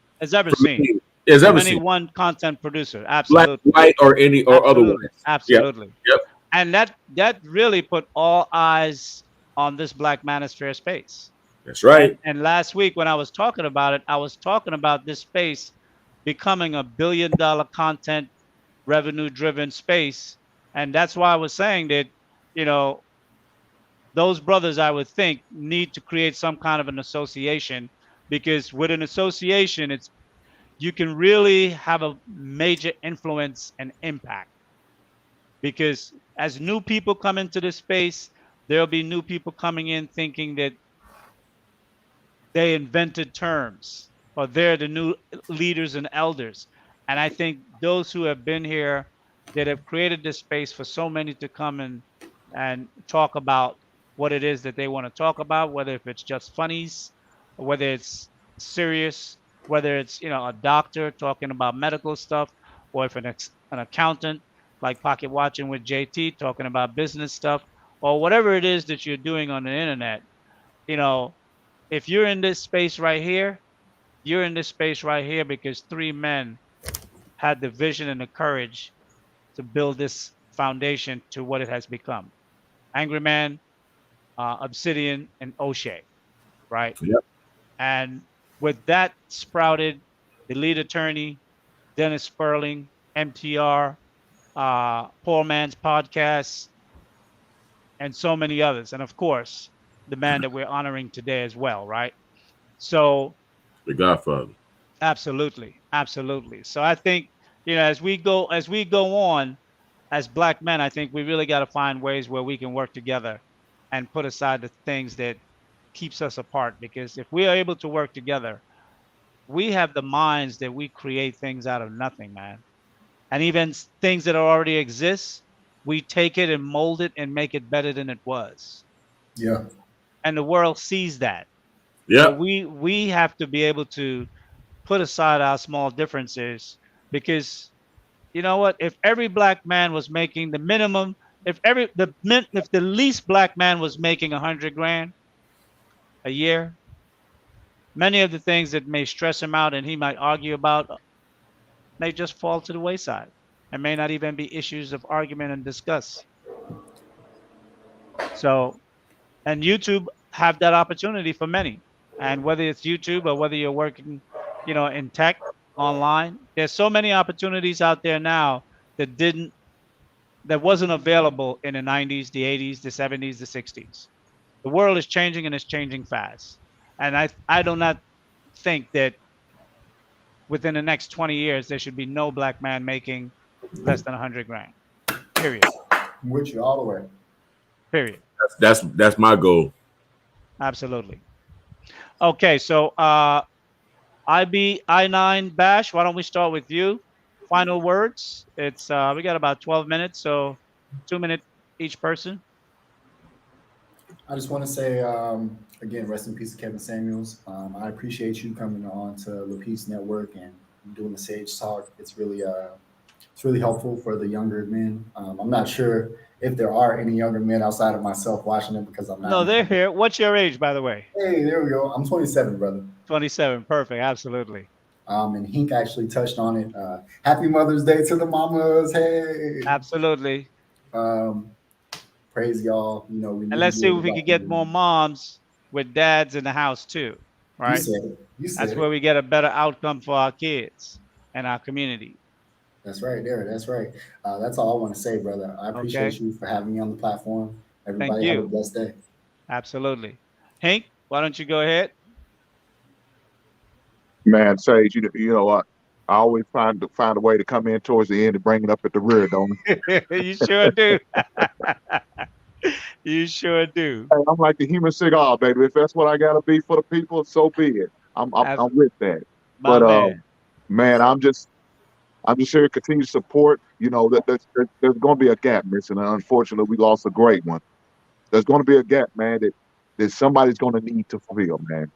Any one content producer, absolutely. Black, white, or otherwise. Absolutely. Yep. And that really put all eyes on this Black Manosphere space. That's right. And last week when I was talking about it, I was talking about this space becoming $1 billion content revenue driven space. And that's why I was saying that, those brothers, I would think, need to create some kind of an association, because with an association, you can really have a major influence and impact. Because as new people come into this space, there'll be new people coming in thinking that they invented terms, or they're the new leaders and elders. And I think those who have been here, that have created this space for so many to come and talk about what it is that they want to talk about, whether if it's just funnies, or whether it's serious, whether it's a doctor talking about medical stuff, or if an accountant like Pocket Watching with JT talking about business stuff, or whatever it is that you're doing on the internet. If you're in this space right here, you're in this space right here because three men had the vision and the courage to build this foundation to what it has become. Angry Man, Obsidian, and O'Shea, right? Yep. And With that sprouted the lead attorney, Dennis Sperling, MTR, Poor Man's Podcast, and so many others. And of course, the man that we're honoring today as well, right? So, The Godfather. absolutely, absolutely. So I think, as we go on as black men, I think we really got to find ways where we can work together and put aside the things that keeps us apart. Because if we are able to work together, we have the minds that we create things out of nothing, man. And even things that already exist, we take it and mold it and make it better than it was. Yeah. And the world sees that. So Yep. we have to be able to put aside our small differences, because you know what? If every black man was making the minimum, if the least black man was making 100 grand a year, many of the things that may stress him out and he might argue about may just fall to the wayside and may not even be issues of argument and discuss. So, and YouTube have that opportunity for many. And whether it's YouTube or whether you're working, in tech online, there's so many opportunities out there now that didn't that wasn't available in the 90s, the 80s, the 70s, the 60s. The world is changing and it's changing fast. And I do not think that within the next 20 years there should be no black man making less than 100 grand. Period. I'm with you all the way. Period. That's my goal. Absolutely. Okay, so I9 Bash, why don't we start with you? Final words. It's we got about 12 minutes, so 2 minutes each person. I just want to say again, rest in peace to Kevin Samuels. I appreciate you coming on to Lapeef Network and doing the Sage Talk. It's really helpful for the younger men. I'm not sure if there are any younger men outside of myself watching it because I'm not. No, they're here. What's your age, by the way? Hey, there we go. I'm 27, brother. 27. Perfect. Absolutely. And Hink actually touched on it. Happy Mother's Day to the mamas. Hey. Absolutely. Praise y'all. And let's see if we can get more moms with dads in the house too. Right? You said That's it. where we get a better outcome for our kids and our community. That's right there. That's right. That's all I want to say, brother. I appreciate you for having me on the platform. Everybody have a blessed day. Absolutely. Hank, why don't you go ahead? Man, Sage, you know what? I always find a way to come in towards the end and bring it up at the rear, don't I? You sure do. You sure do. Hey, I'm like the human cigar, baby. If that's what I gotta be for the people, so be it. I'm with that. My But man. I'm just here to continue to support. There's going to be a gap missing, and unfortunately, we lost a great one. There's going to be a gap, man, that somebody's going to need to fill, man,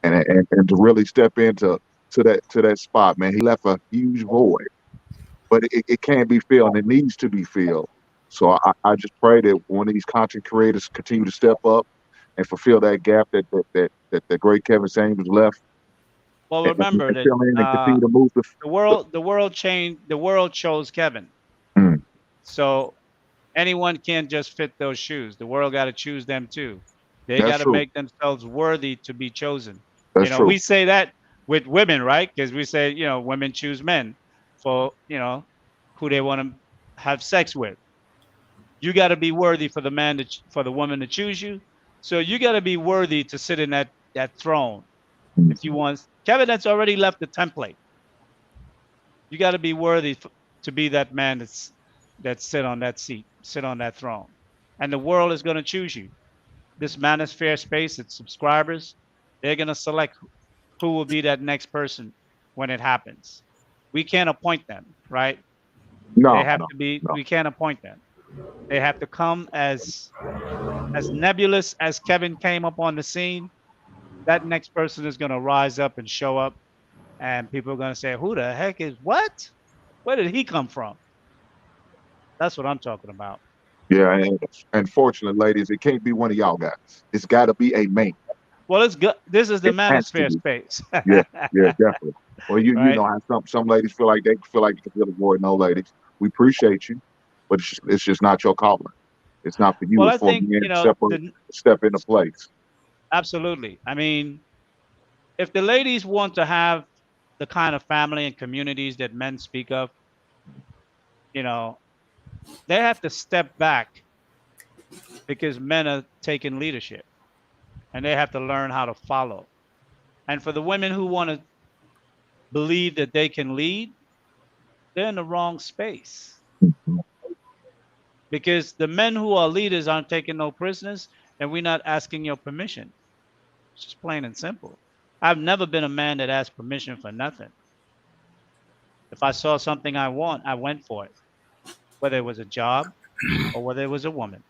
and to really step into that spot, man. He left a huge void, but it can't be filled, and it needs to be filled. So I just pray that one of these content creators continue to step up and fulfill that gap that the great Kevin Samuels left. Well, remember that continue to move the world chose Kevin. Mm. So anyone can't just fit those shoes. The world got to choose them too. They got to make themselves worthy to be chosen. That's true. We say that with women, right? Because we say, women choose men for, who they want to have sex with. You got to be worthy for for the woman to choose you. So you got to be worthy to sit in that throne. Mm. If you want, Kevin has already left the template. You got to be worthy to be that man that sit on that seat, sit on that throne, and the world is going to choose you. This Manosphere space, its subscribers, they're going to select who will be that next person when it happens. We can't appoint them, right? No, they have to be. No. We can't appoint them. They have to come as nebulous as Kevin came up on the scene. That next person is going to rise up and show up, and people are going to say, "Who the heck is what? Where did he come from?" That's what I'm talking about. Yeah, and unfortunately, ladies, it can't be one of y'all guys. It's got to be a man. Well, it's good. This is the Manosphere space. yeah, definitely. Well, you know how some ladies feel like they can fill the void. No, ladies, we appreciate you, but it's just not your calling. It's not for you. Well, it's for I think men to step into place. Absolutely. I mean, if the ladies want to have the kind of family and communities that men speak of, you know, they have to step back because men are taking leadership and they have to learn how to follow. And for the women who want to believe that they can lead, they're in the wrong space because the men who are leaders aren't taking no prisoners and we're not asking your permission. It's just plain and simple. I've never been a man that asked permission for nothing. If I saw something I want, I went for it, whether it was a job or whether it was a woman.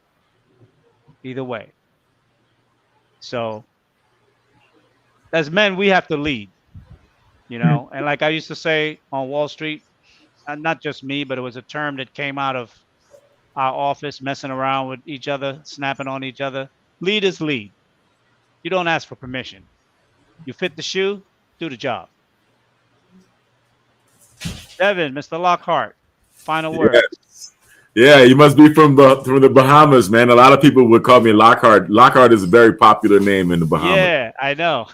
Either way. So as men, we have to lead, you know. And like I used to say on Wall Street, not just me, but it was a term that came out of our office, messing around with each other, snapping on each other. Leaders lead. You don't ask for permission. You fit the shoe, do the job. Devin, Mr. Lockhart, final words. Yeah, you must be from the Bahamas, man. A lot of people would call me Lockhart. Lockhart is a very popular name in the Bahamas. Yeah, I know.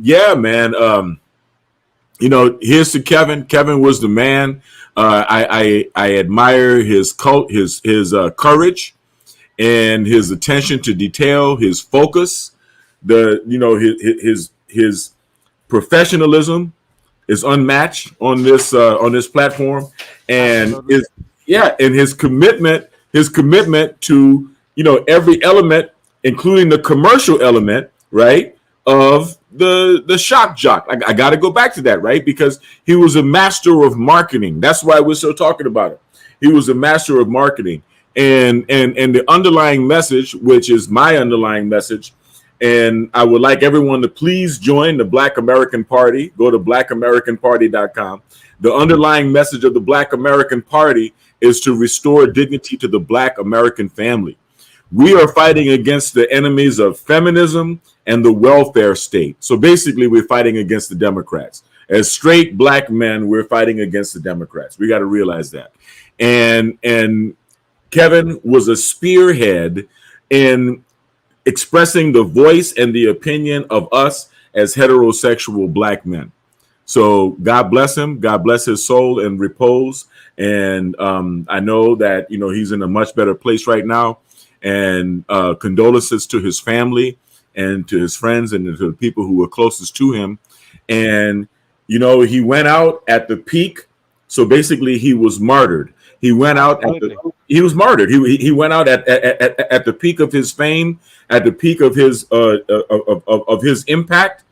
Yeah, man. You know, here's to Kevin. Kevin was the man. I admire his courage and his attention to detail, his focus, his professionalism is unmatched on this platform, and his commitment to every element, including the commercial element, right, of the shock jock. I got to go back to that, right, because he was a master of marketing. That's why we're still talking about it. He was a master of marketing, and the underlying message, which is my underlying message. And I would like everyone to please join the Black American Party. Go to blackamericanparty.com. The underlying message of the Black American Party is to restore dignity to the Black American family. We are fighting against the enemies of feminism and the welfare state. So basically, we're fighting against the Democrats. As straight Black men, we're fighting against the Democrats. We got to realize that. And Kevin was a spearhead in expressing the voice and the opinion of us as heterosexual Black men. So God bless him. God bless his soul and repose. And I know that, he's in a much better place right now. And condolences to his family and to his friends and to the people who were closest to him. And, he went out at the peak. So basically he was martyred. He went out he was martyred. He went out at the peak of his fame, at the peak of his his impact,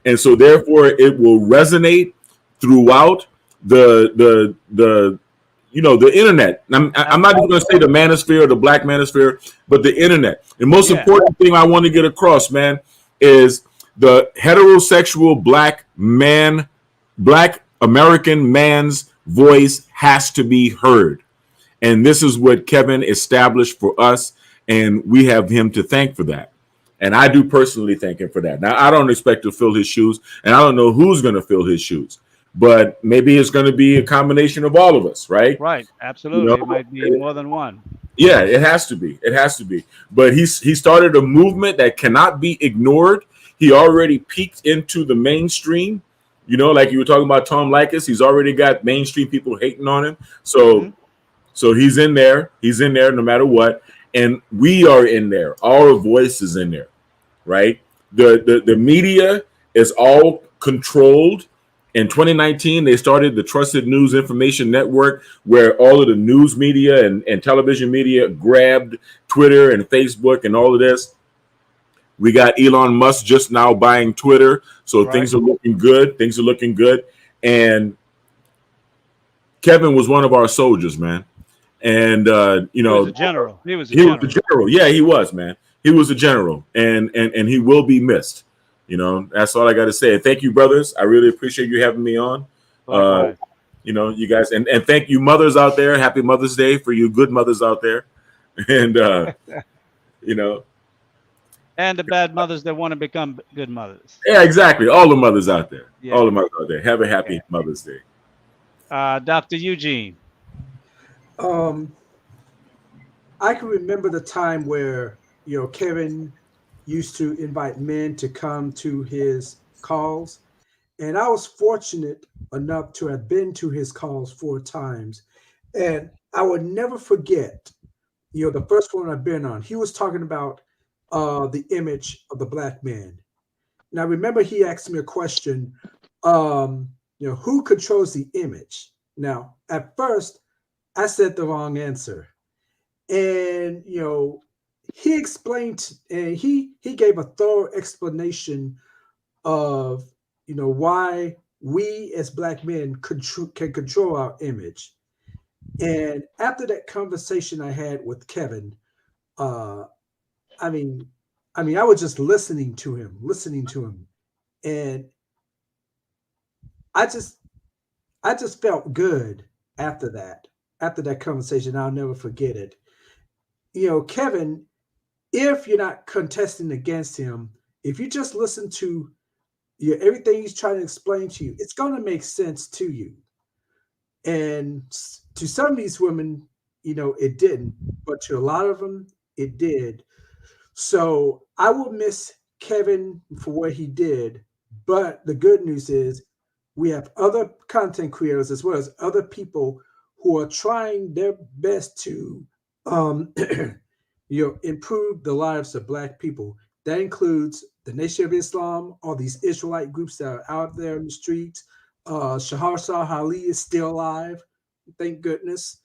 and so therefore it will resonate throughout the internet. I'm not even going to say the manosphere or the Black manosphere, but the internet. The most important thing I want to get across, man, is the heterosexual Black American man's voice has to be heard. And this is what Kevin established for us, and we have him to thank for that. And I do personally thank him for that. Now, I don't expect to fill his shoes, and I don't know who's going to fill his shoes, but maybe it's going to be a combination of all of us, right? Right, absolutely. It might be more than one. Yeah, it has to be. It has to be. But he started a movement that cannot be ignored. He already peaked into the mainstream. Like you were talking about Tom Likas, he's already got mainstream people hating on him. So he's in there. He's in there no matter what. And we are in there. Our voice is in there, right? The media is all controlled. In 2019, they started the Trusted News Information Network, where all of the news media and television media grabbed Twitter and Facebook and all of this. We got Elon Musk just now buying Twitter. So things are looking good. Things are looking good. And Kevin was one of our soldiers, man. And he was a general. He was a general. Yeah, he was, man. He was a general, and he will be missed. That's all I got to say. And thank you, brothers. I really appreciate you having me on. You guys, and thank you, mothers out there. Happy Mother's Day for you good mothers out there. And and the bad mothers that want to become good mothers. Yeah, exactly. All the mothers out there. Yeah. All the mothers out there. Have a happy Mother's Day. Dr. Eugene. I can remember the time where Kevin used to invite men to come to his calls. And I was fortunate enough to have been to his calls 4 times. And I would never forget, the first one I've been on, he was talking about the image of the black man. Now, remember, he asked me a question, who controls the image? Now, at first, I said the wrong answer. And, he explained, and he gave a thorough explanation of, why we as black men can control our image. And after that conversation I had with Kevin, uh, I mean, I was just listening to him, and I just, I just felt good after that. After that conversation, I'll never forget it. Kevin, if you're not contesting against him, if you just listen to everything he's trying to explain to you, it's going to make sense to you. And to some of these women, it didn't, but to a lot of them, it did. So I will miss Kevin for what he did. But the good news is we have other content creators as well as other people who are trying their best to um, improve the lives of Black people. That includes the Nation of Islam, all these Israelite groups that are out there in the streets. Shahar Ali is still alive, thank goodness.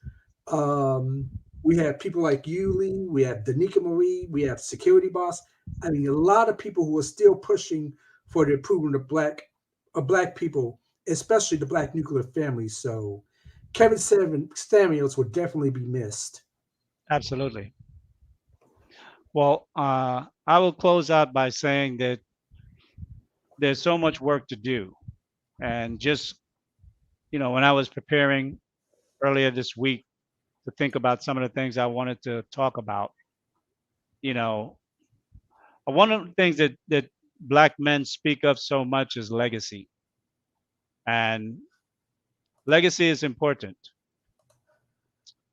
We have people like Yuli, we have Danica Marie, we have Security Boss. I mean, a lot of people who are still pushing for the improvement of black people, especially the Black nuclear family. So Kevin Samuels would definitely be missed. Absolutely. Well, I will close out by saying that there's so much work to do. And just, when I was preparing earlier this week to think about some of the things I wanted to talk about, you know, one of the things that Black men speak of so much is legacy. And legacy is important.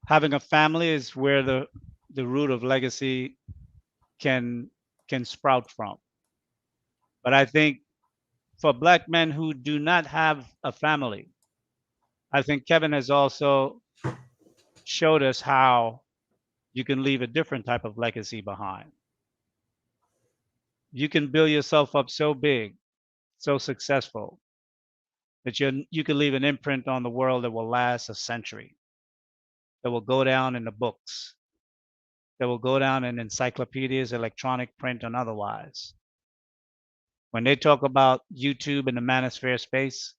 Having a family is where the root of legacy can can sprout from. But I think for Black men who do not have a family, I think Kevin has also showed us how you can leave a different type of legacy behind. You can build yourself up so big, so successful that you can leave an imprint on the world that will last a century, that will go down in the books, that will go down in encyclopedias, electronic print, and otherwise. When they talk about YouTube and the manosphere space,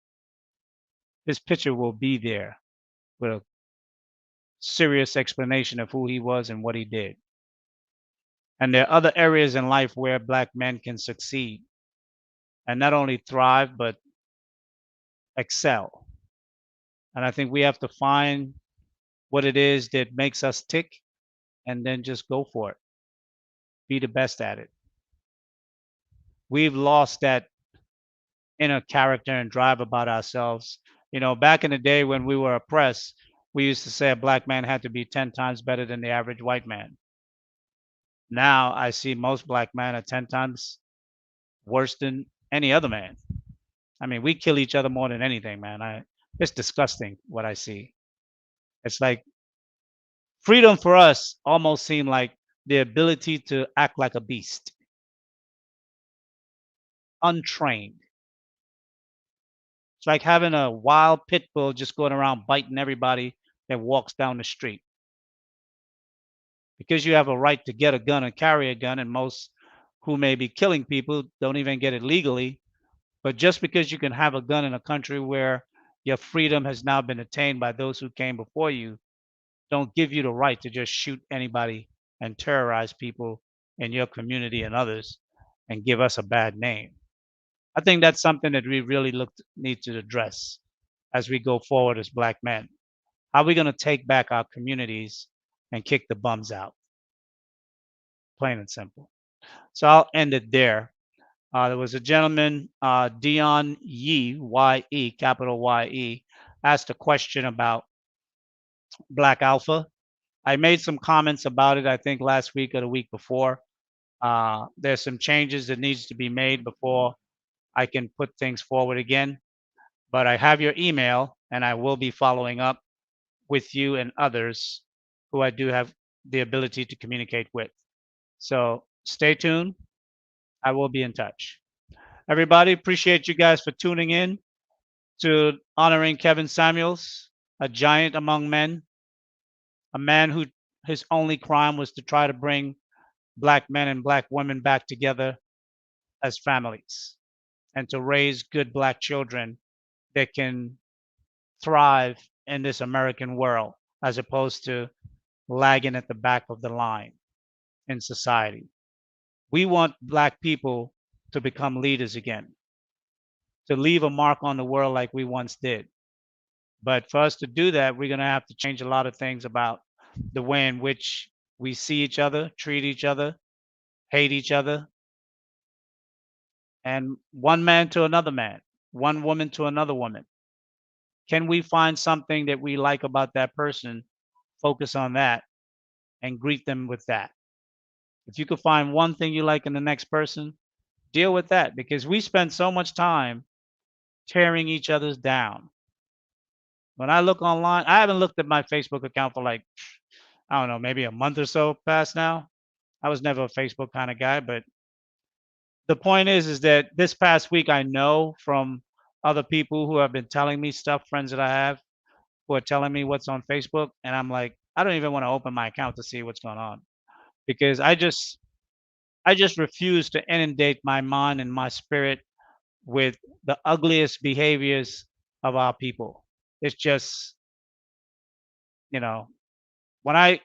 his picture will be there with a serious explanation of who he was and what he did. And there are other areas in life where Black men can succeed and not only thrive, but excel. And I think we have to find what it is that makes us tick and then just go for it. Be the best at it. We've lost that inner character and drive about ourselves. Back in the day when we were oppressed, we used to say a Black man had to be 10 times better than the average white man. Now I see most Black men are 10 times worse than any other man. I mean, we kill each other more than anything, man. It's disgusting what I see. It's like freedom for us almost seemed like the ability to act like a beast, untrained. It's like having a wild pit bull just going around biting everybody that walks down the street. Because you have a right to get a gun and carry a gun, and most who may be killing people don't even get it legally. But just because you can have a gun in a country where your freedom has now been attained by those who came before you, don't give you the right to just shoot anybody and terrorize people in your community and others and give us a bad name. I think that's something that we really need to address as we go forward as Black men. How are we going to take back our communities and kick the bums out? Plain and simple. So I'll end it there. There was a gentleman, Dion Ye, Y-E, capital Y-E, asked a question about Black Alpha. I made some comments about it, I think last week or the week before. There's some changes that needs to be made before I can put things forward again. But I have your email, and I will be following up with you and others who I do have the ability to communicate with. So stay tuned. I will be in touch. Everybody, appreciate you guys for tuning in to honoring Kevin Samuels, a giant among men, a man who his only crime was to try to bring black men and black women back together as families and to raise good black children that can thrive in this American world as opposed to lagging at the back of the line in society. We want black people to become leaders again, to leave a mark on the world like we once did. But for us to do that, we're going to have to change a lot of things about the way in which we see each other, treat each other, hate each other, and one man to another man, one woman to another woman. Can we find something that we like about that person, focus on that, and greet them with that? If you could find one thing you like in the next person, deal with that because we spend so much time tearing each other's down. When I look online, I haven't looked at my Facebook account for like, I don't know, maybe a month or so past now. I was never a Facebook kind of guy, but the point is that this past week I know from other people who have been telling me stuff, friends that I have who are telling me what's on Facebook, and I'm like, I don't even want to open my account to see what's going on because I just refuse to inundate my mind and my spirit with the ugliest behaviors of our people. It's just, you know, when I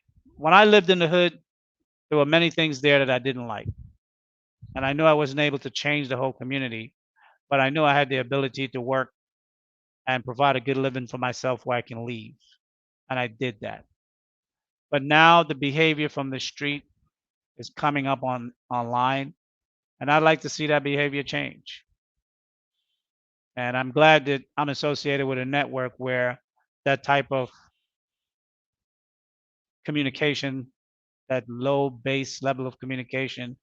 lived in the hood, there were many things there that I didn't like. And I knew I wasn't able to change the whole community, but I knew I had the ability to work and provide a good living for myself where I can leave. And I did that. But now the behavior from the street is coming up on online, and I'd like to see that behavior change. And I'm glad that I'm associated with a network where that type of communication, that low base level of communication,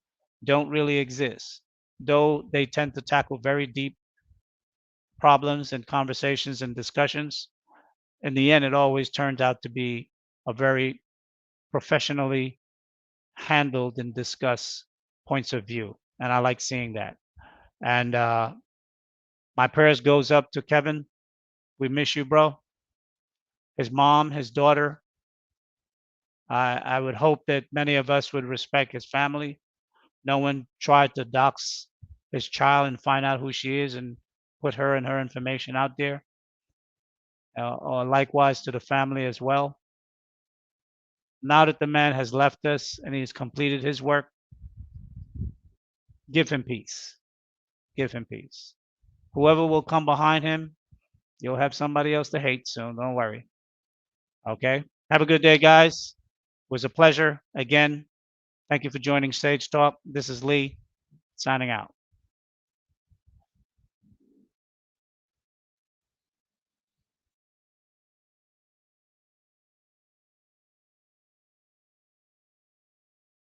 don't really exist. Though they tend to tackle very deep problems and conversations and discussions, in the end, it always turns out to be a very professionally handled and discussed points of view. And I like seeing that. And my prayers goes up to Kevin. We miss you, bro. His mom, his daughter. I would hope that many of us would respect his family. No one tried to dox his child and find out who she is and put her and her information out there. Or likewise to the family as well. Now that the man has left us and he's completed his work, give him peace. Give him peace. Whoever will come behind him, you'll have somebody else to hate soon. Don't worry. Okay? Have a good day, guys. It was a pleasure. Again, thank you for joining Stage Talk. This is Lee, signing out.